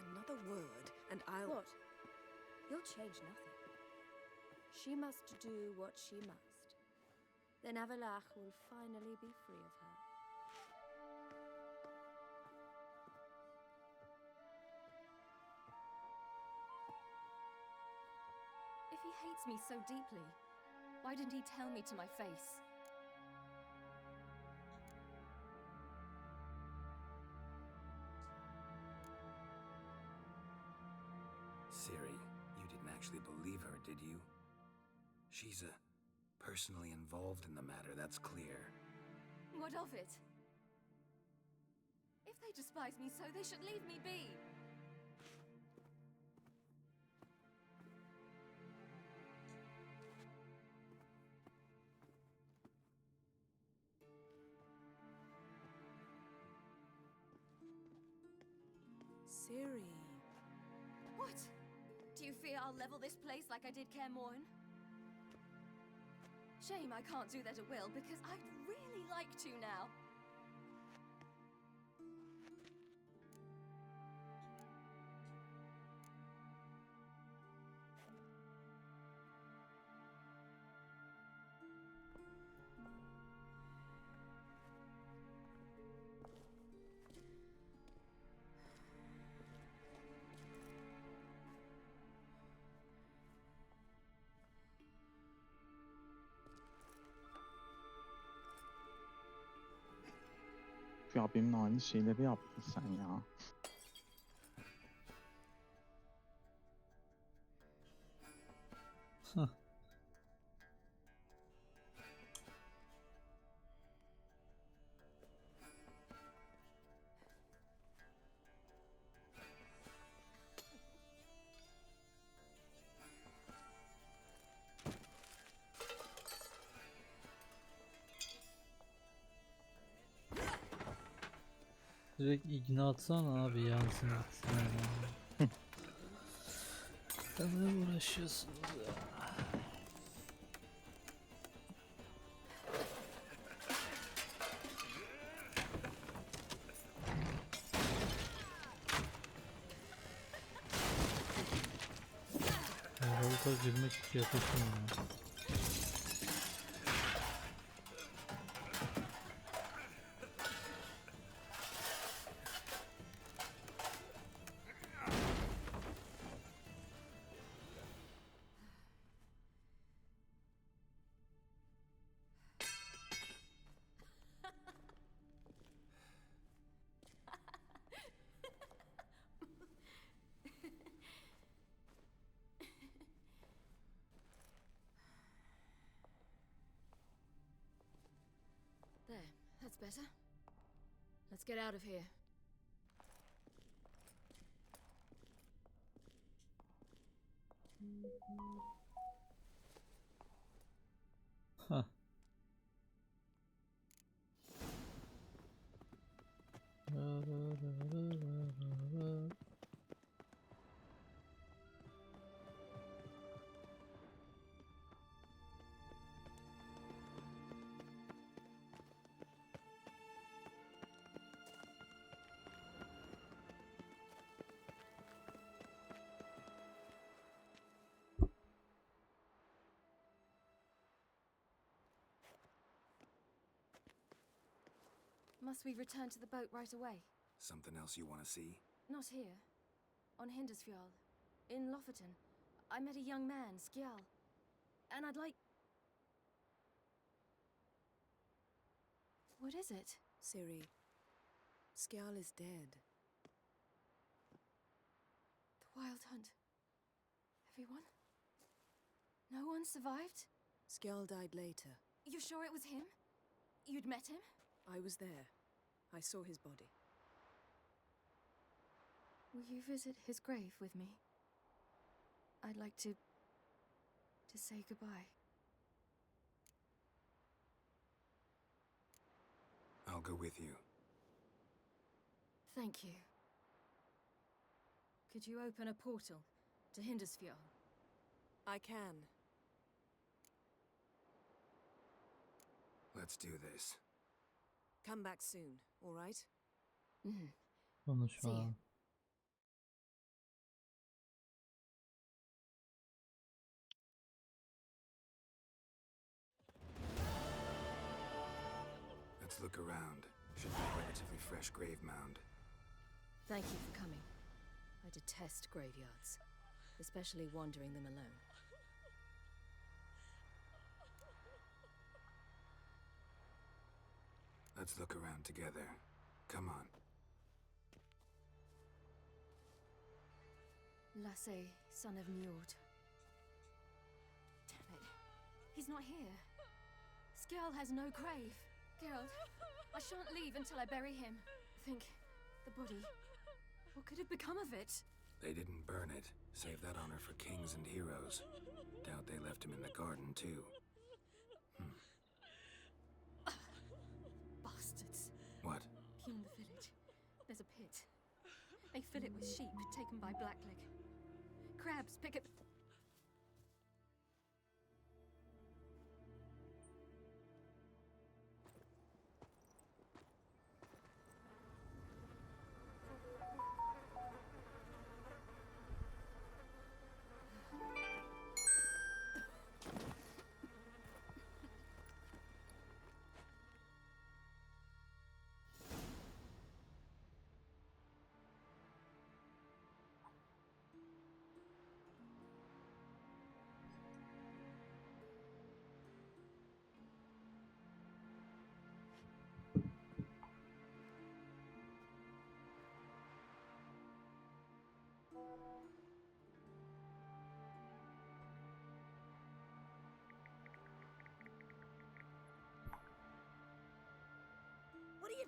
Another word, and I'll... What? You'll change nothing. She must do what she must. Then Avallac'h will finally be free of her. If he hates me so deeply, why didn't he tell me to my face? Ciri, you didn't actually believe her, did you? She's personally involved in the matter, that's clear. What of it? If they despise me so, they should leave me be. Ciri. What? Do you fear I'll level this place like I did Kaer Morhen? Shame I can't do that at will, because I'd really like to now. Ya benimle aynı şeyleri yaptın sen ya. Direkt igna atsana abi, yansın gitsin yani. Ne uğraşıyorsunuz ya? Herhalde girmek hiç yakışmıyor. There, that's better. Let's get out of here. Huh. Must we return to the boat right away? Something else you want to see? Not here. On Hindersfjall. In Lofoten. I met a young man, Skjal. And I'd like... What is it? Ciri, Skjal is dead. The Wild Hunt. Everyone? No one survived? Skjal died later. You sure it was him? You'd met him? I was there. I saw his body. Will you visit his grave with me? I'd like to say goodbye. I'll go with you. Thank you. Could you open a portal to Hindersfjall? I can. Let's do this. Come back soon, all right? Konuşma. Let's look around. Should be a relatively fresh grave mound. Thank you for coming. I detest graveyards, especially wandering them alone. Let's look around together. Come on. Lasse, son of Njord. Damn it. He's not here. Skjal has no grave. Geralt, I shan't leave until I bury him. Think, the body. What could have become of it? They didn't burn it. Save that honor for kings and heroes. Doubt they left him in the garden, too. Bastards. What? In the village, there's a pit. They fill it with sheep taken by Blackleg. Crabs pick at...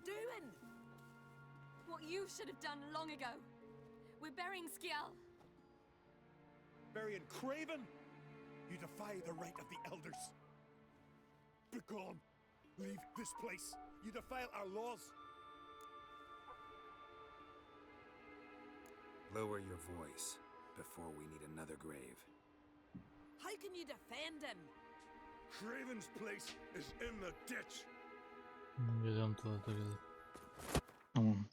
doing? What you should have done long ago. We're burying Skjal. Burying Craven? You defy the right of the elders. Begone! Leave this place! You defile our laws! Lower your voice before we need another grave. How can you defend him? Craven's place is in the ditch! Geliyorum tuvalete geliyorum. Tamam.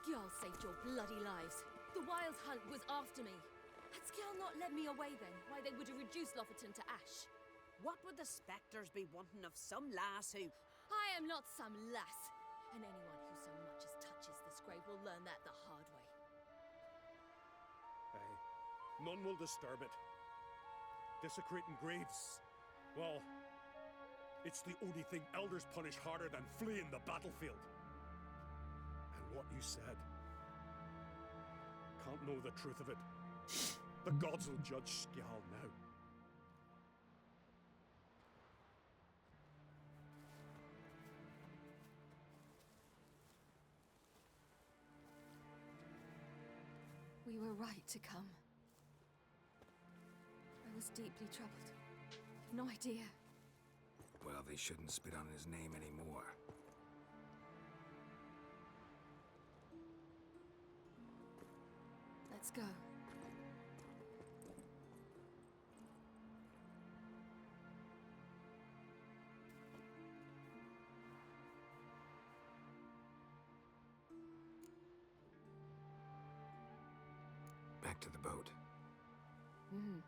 Skjal saved your bloody lives. The Wild Hunt was after me. Had Skjal not led me away then, why they would have reduced Lofoten to ash. What would the spectres be wanting of some lass who... I am not some lass, and anyone who so much as touches this grave will learn that the hard way. Aye. None will disturb it. Desecrating graves. Well, it's the only thing elders punish harder than fleeing the battlefield. And what you said. Can't know the truth of it. The gods will judge Skjal now. We were right to come. I was deeply troubled. You've no idea. Well, they shouldn't spit on his name anymore. Let's go. Back to the boat. Mm.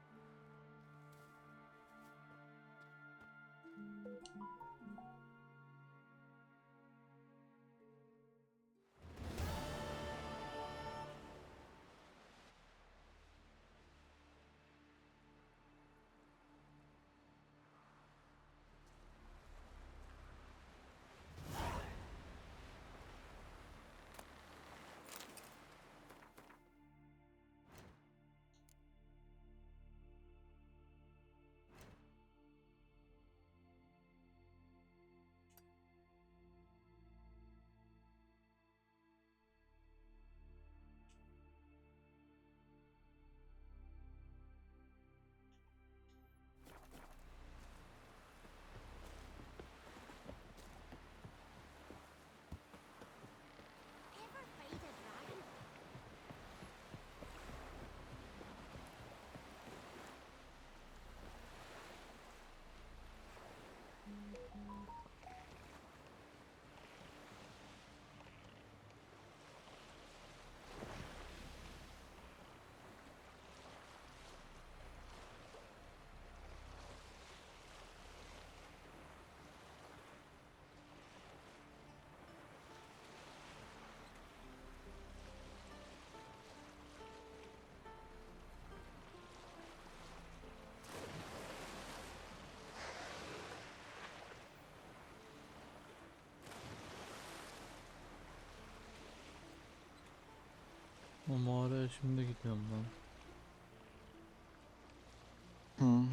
O mağaraya şimdi gidiyorum lan. Hı.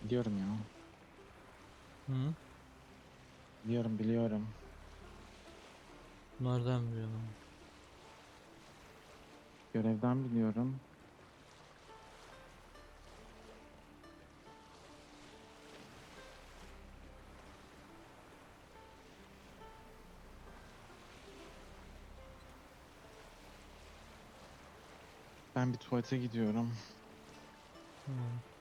Biliyorum ya. Hı? Biliyorum. Nereden biliyorum? Görevden biliyorum. Ben bir tuvalete gidiyorum. Tamam.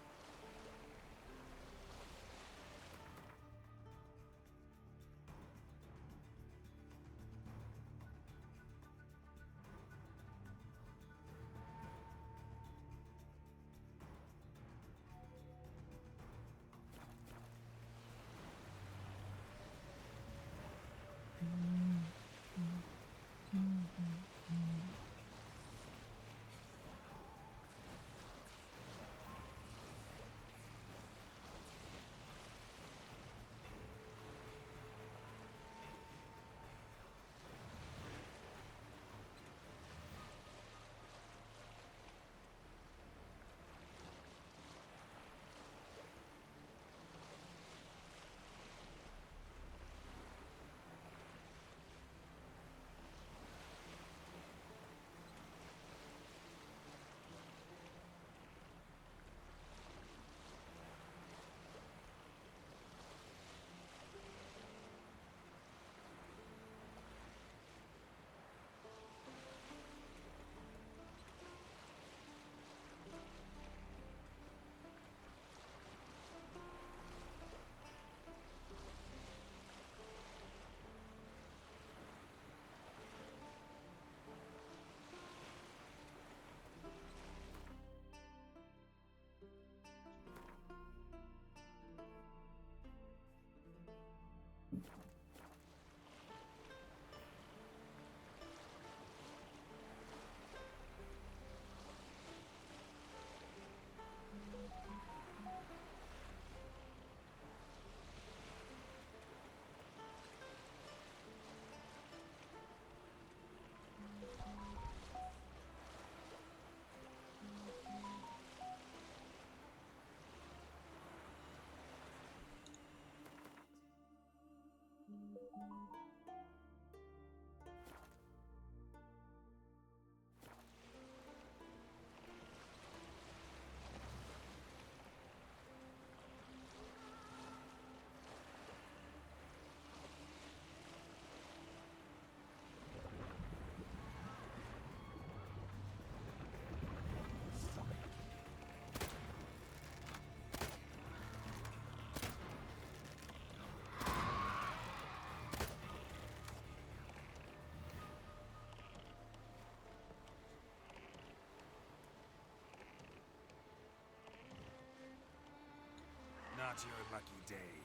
Not your lucky day.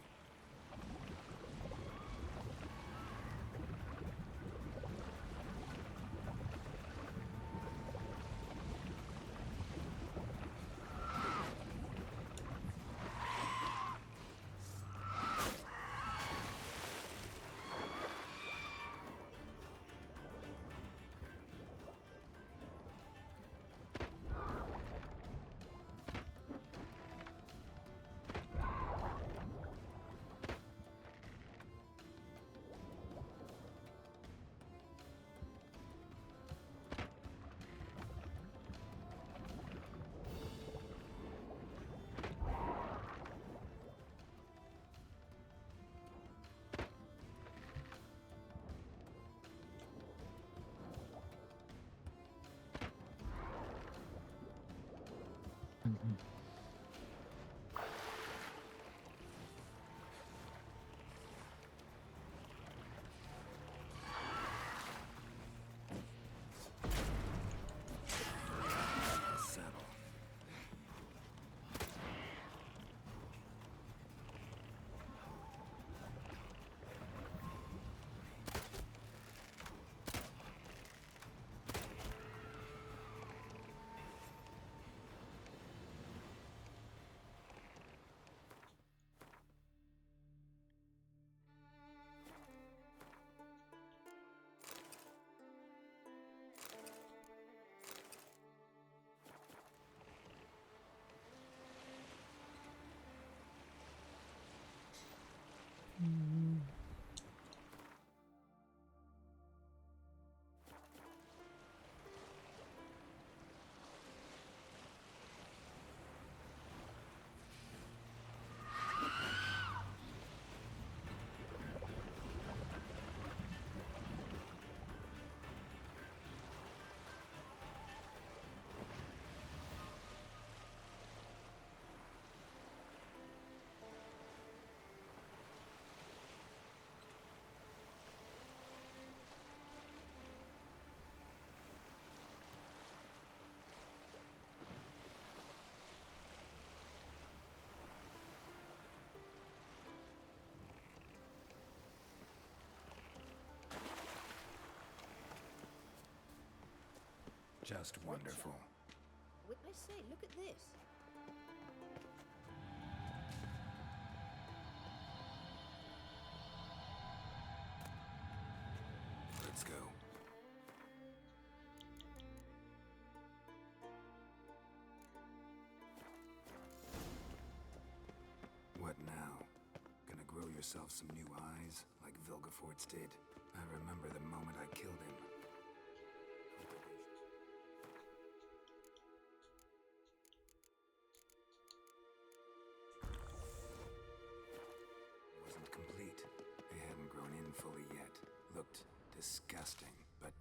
Just wonderful. I say, look at this. Let's go. What now? Gonna grow yourself some new eyes, like Vilgefortz did? I remember the moment I killed him. Wasn't complete. They hadn't grown in fully yet. Looked disgusting, but...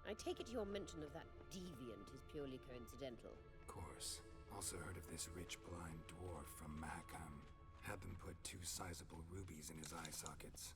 I take it your mention of that deviant is purely coincidental. Of course. Also heard of this rich blind dwarf from Mahakam. Had them put 2 sizable rubies in his eye sockets.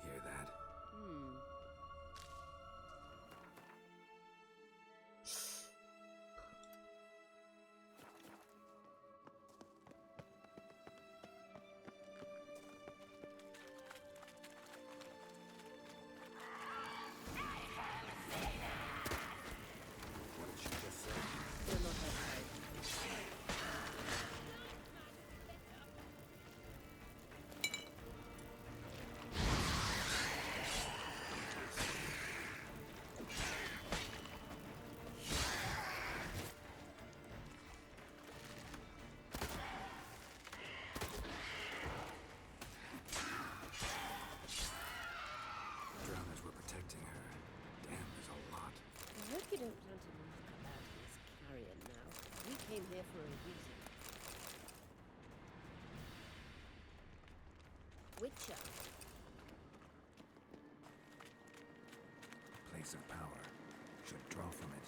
Hear that? What did she just say? You're not outside. Drowners were protecting her. Damn, there's a lot. I hope you don't plan to knock about his carrion now. We came here for a reason. Witcher. Place of power. Should draw from it.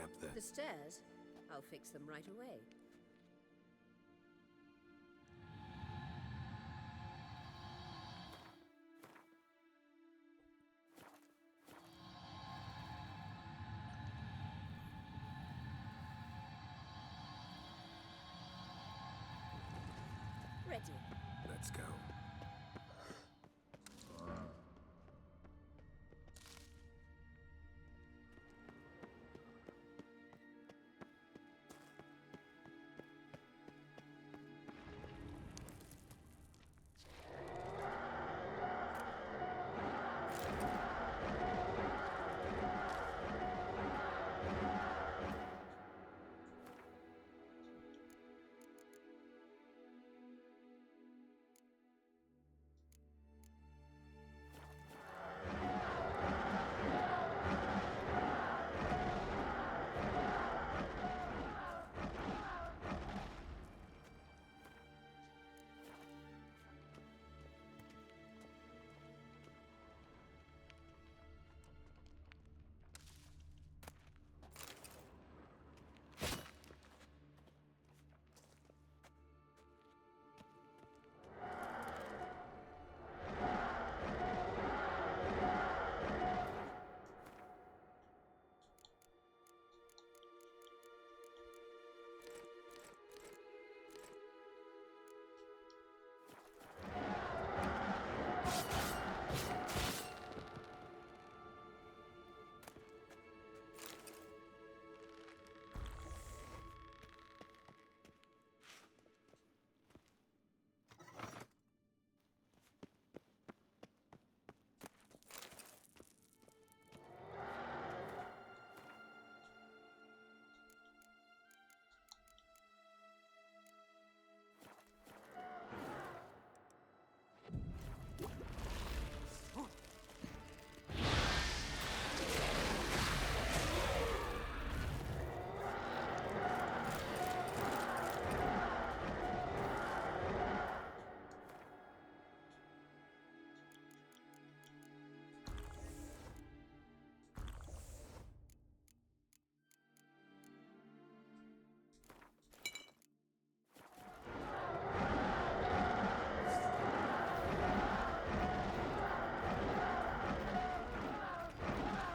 up the... The stairs? I'll fix them right away. Ready. Let's go.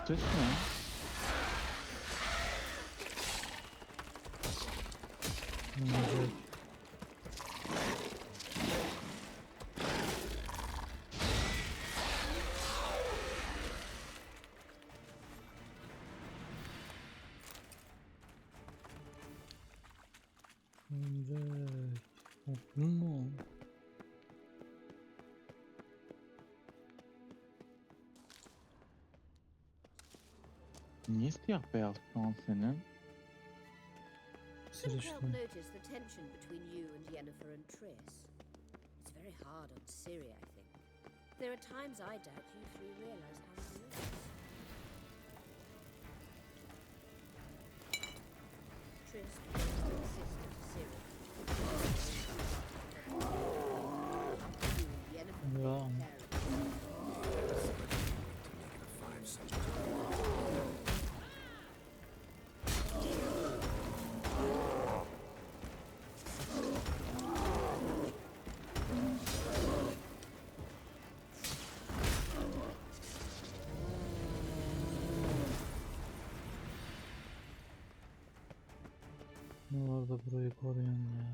Ses ne? Evet. Evet. Korktun mu? Niye siyah beyaz şu an senin? Couldn't help notice the tension between you and Yennefer and Triss. It's very hard on Ciri, I think. There are times I doubt you three realize how you live. Triss became your sister to Ciri. You, Yennefer, Yeah. Ne var da burayı koruyan ya?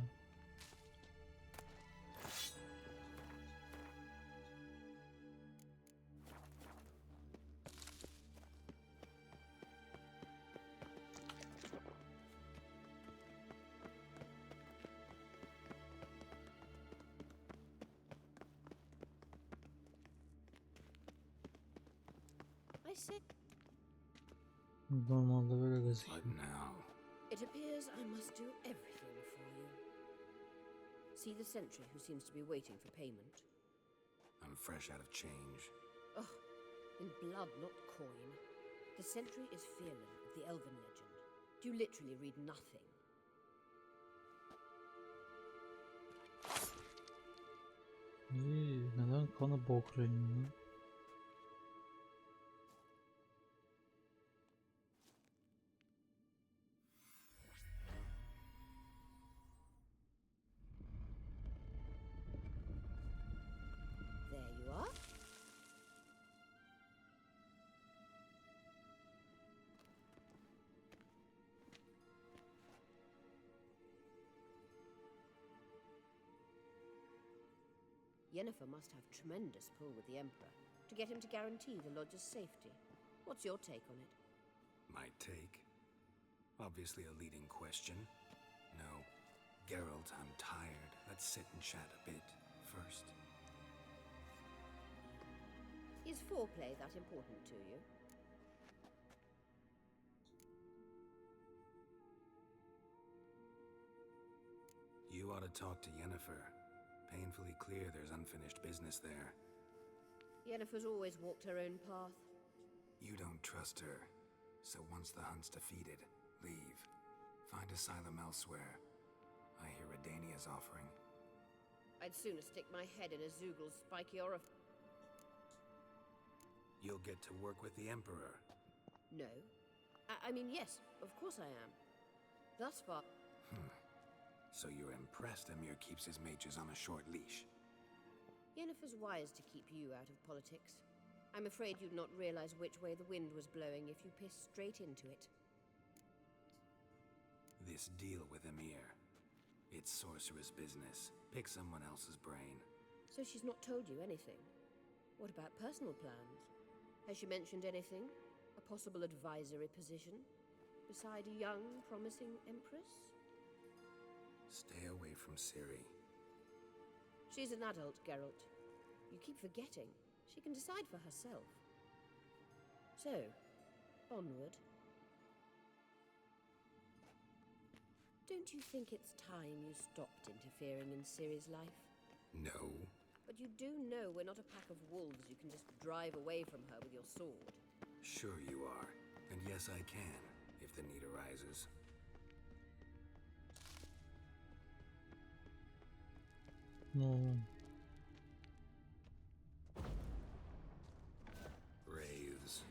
I said, Normalde böyle gözüküyor. What now? it appears I must do everything for you. See the sentry who seems to be waiting for payment? I'm fresh out of change. Oh, in blood, not coin. The sentry is Fearlan of the Elven legend. Do you literally read nothing? İyi, neden kanı bok rengi? Yennefer must have tremendous pull with the Emperor to get him to guarantee the Lodge's safety. What's your take on it? My take? Obviously a leading question. No. Geralt, I'm tired. Let's sit and chat a bit first. Is foreplay that important to you? You ought to talk to Yennefer. Painfully clear there's unfinished business there. Yennefer's always walked her own path. You don't trust her. So once the hunt's defeated, leave. Find asylum elsewhere. I hear Redania's offering. I'd sooner stick my head in a Zoogl's spiky orifice. You'll get to work with the Emperor. No. I mean, yes, of course I am. Thus far... So you're impressed Emir keeps his mages on a short leash? Yennefer's wise to keep you out of politics. I'm afraid you'd not realize which way the wind was blowing if you pissed straight into it. This deal with Emir. It's sorceress business. Pick someone else's brain. So she's not told you anything? What about personal plans? Has she mentioned anything? A possible advisory position? Beside a young, promising empress? Stay away from Ciri. She's an adult, Geralt. You keep forgetting. She can decide for herself. So, onward. Don't you think it's time you stopped interfering in Ciri's life? No. But you do know we're not a pack of wolves you can just drive away from her with your sword. Sure you are. And yes, I can, if the need arises. No. Wraiths.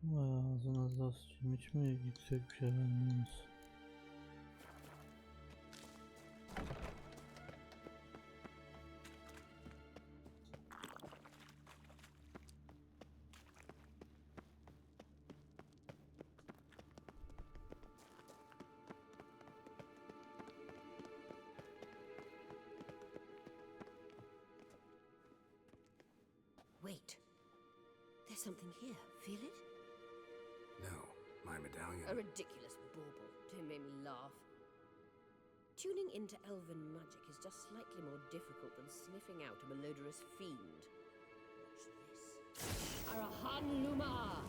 Vay ağzına az sıçayım. Hiç mi yüksek bir şey vermiyorsunuz? Wait. There's something here. Feel it? No, my medallion. A ridiculous bauble. Don't make me laugh. Tuning into elven magic is just slightly more difficult than sniffing out a malodorous fiend. Watch this. Arahan Luma!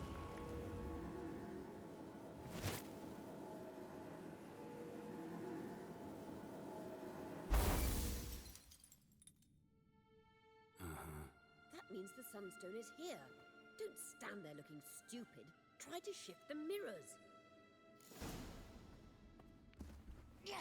That means the Sunstone is here. Don't stand there looking stupid. Try to shift the mirrors. Yeah.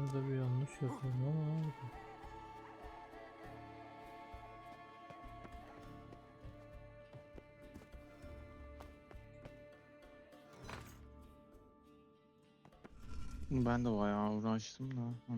Burada bir yanlış yapıyorum ama Ben de bayağı uğraştım da. Hı.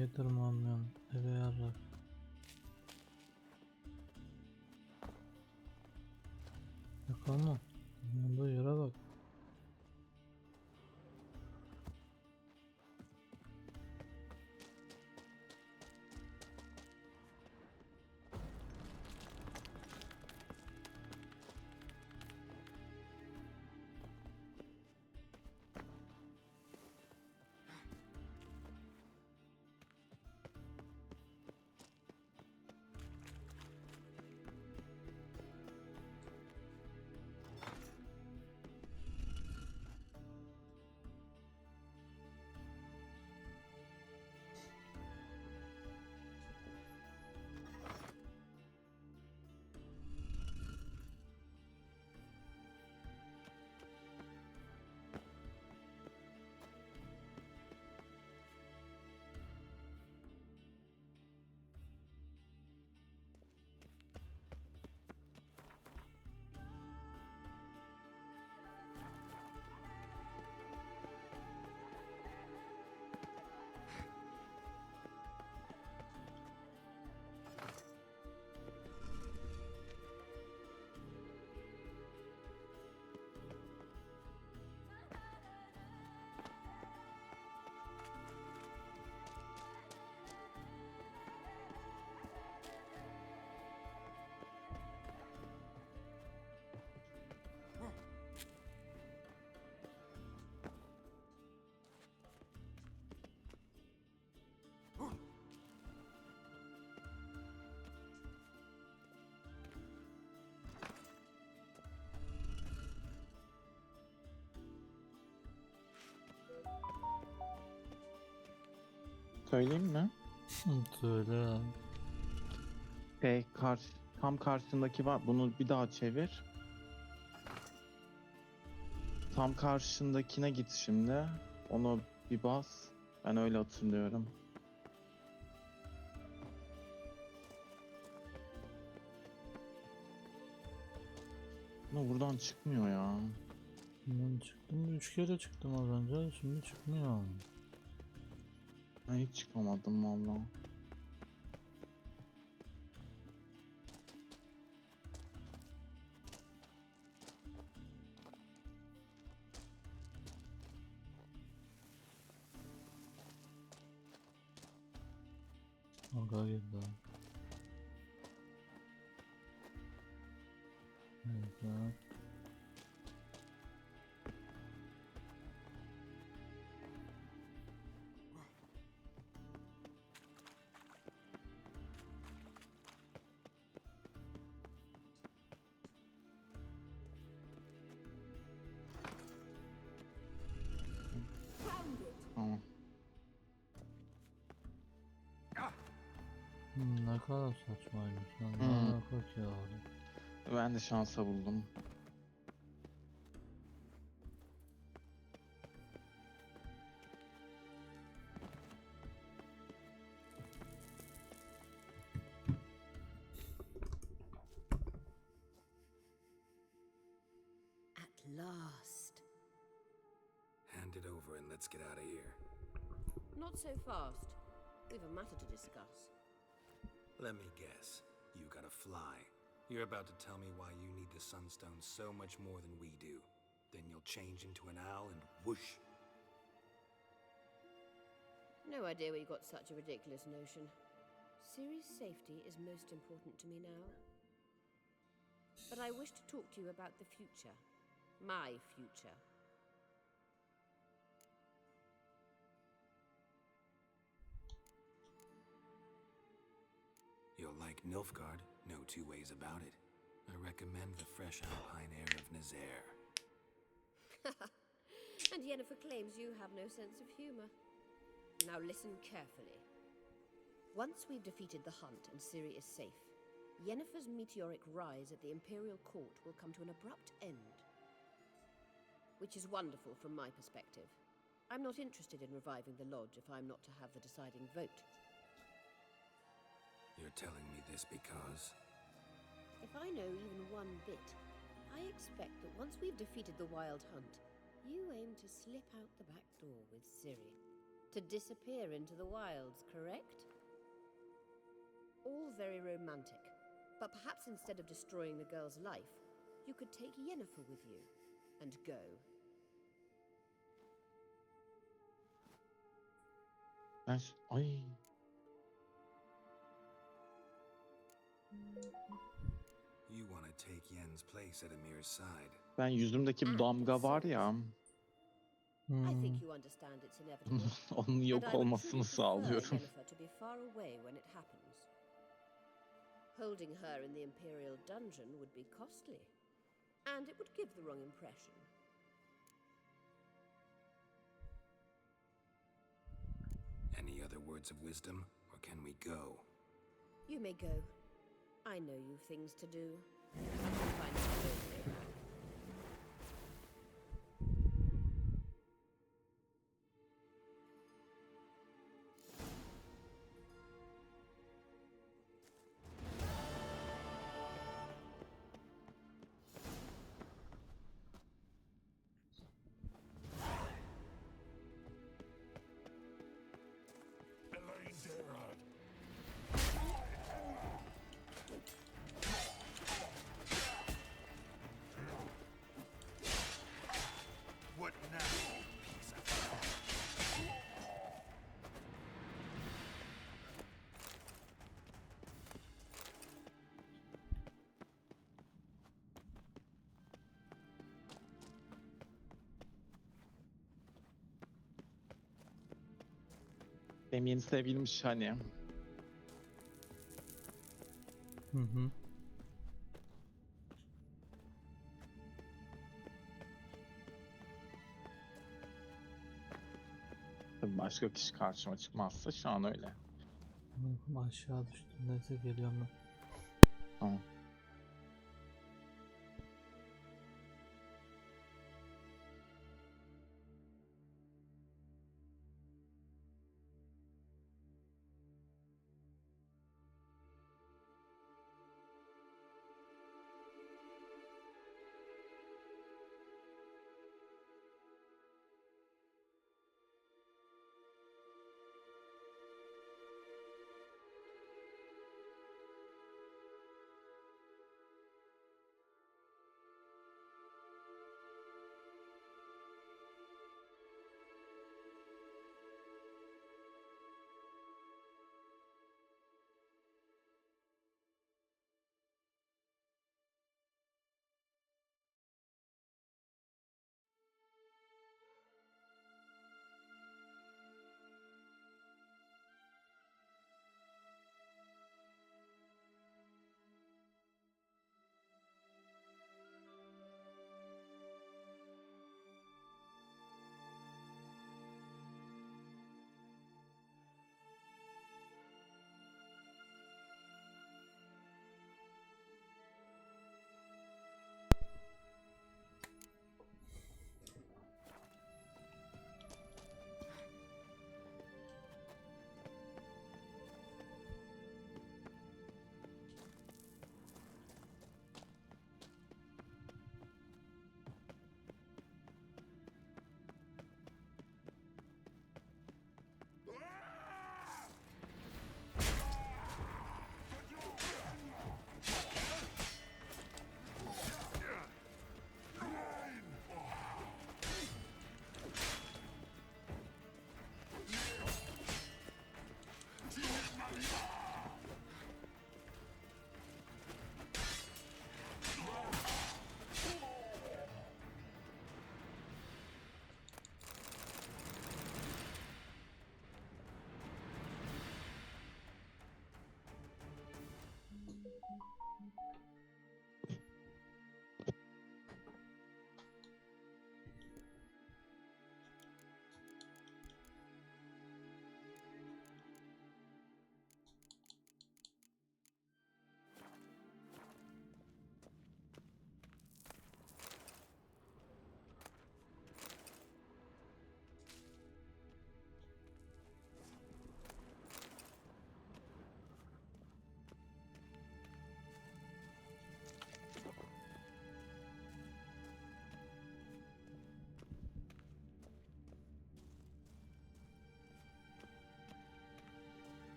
niye tırmanmıyorum? Eve yarar. Yakalma. Tırmandığı yere bak. Söyleyeyim mi? Söyle. Tam karşındaki var. Bunu bir daha çevir. Tam karşındakine git şimdi. Onu bir bas. Ben öyle hatırlıyorum. Ama buradan çıkmıyor ya. Ben çıktım. 3 kere çıktım az önce. Şimdi çıkmıyor. Ben hiç çıkamadım vallahi. Aga girdi. Evet. Tamam. Ne kadar saçmaymış lan. Ne alaka ki abi? Ben de şansa buldum. At last. Hand it over and let's get out of here. Not so fast. We've a matter to discuss. Let me guess. You gotta fly. You're about to tell me why you need the Sunstone so much more than we do. Then you'll change into an owl and whoosh, No idea where you got such a ridiculous notion. Ciri's safety is most important to me now. But I wish to talk to you about the future. My future. You'll like Nilfgaard, no two ways about it. I recommend the fresh alpine air of Nazaire. And Yennefer claims you have no sense of humor. Now listen carefully. Once we've defeated the hunt and Ciri is safe, Yennefer's meteoric rise at the Imperial Court will come to an abrupt end. Which is wonderful from my perspective. I'm not interested in reviving the Lodge if I'm not to have the deciding vote. You're telling me this because... If I know even one bit, I expect that once we've defeated the Wild Hunt, you aim to slip out the back door with Ciri. To disappear into the wilds, correct? All very romantic. But perhaps instead of destroying the girl's life, you could take Yennefer with you and go. Ay. You want to take Yen's place at Emir's side. Ben yüzümdeki damga var ya. I think you understand it's inevitable. Onun yok olmasını sağlıyorum. Yennefer to be far away when it happens. Holding her in the Imperial dungeon would be costly, and it would give the wrong impression. Any other words of wisdom, or can we go? You may go. I know you've things to do. I can find you lonely. What now, piece of... Benim yeni sevgilimmiş hani. Hı hı. Tabii başka kişi karşıma çıkmazsa şu an öyle. Aşağı düştüm. Neyse geliyorum ben. Tamam.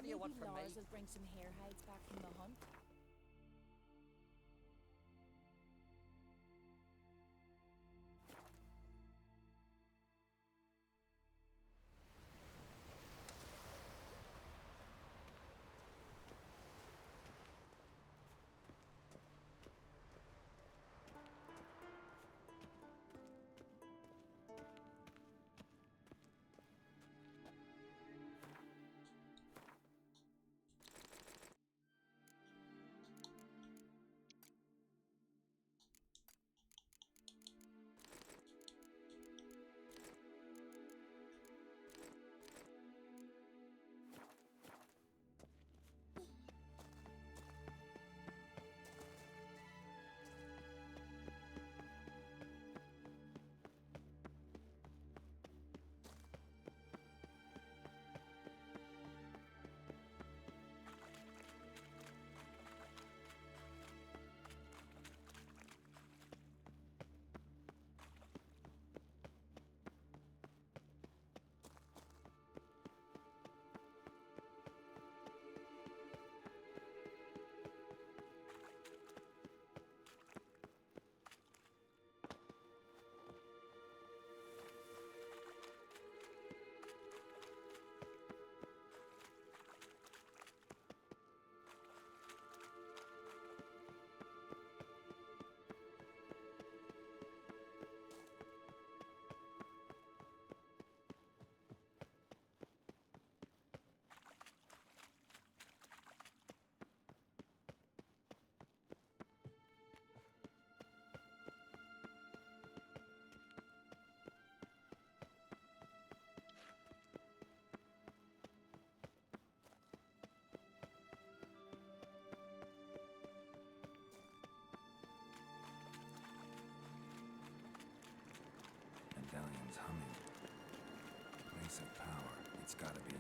do you want from me? Lars will bring some hare hides back from the hunt. Medallion's humming. Place of power. It's gotta be.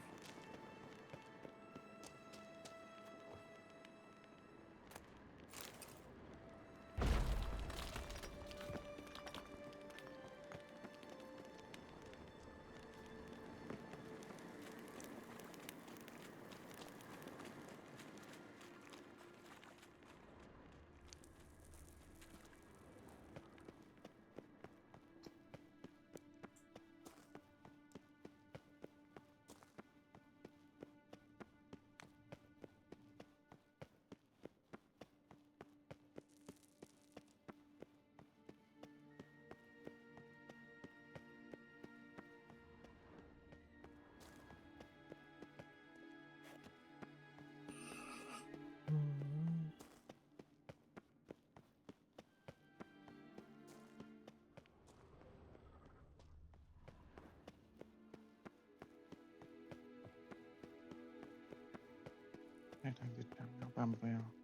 Nereden gideceğim ya ben buraya?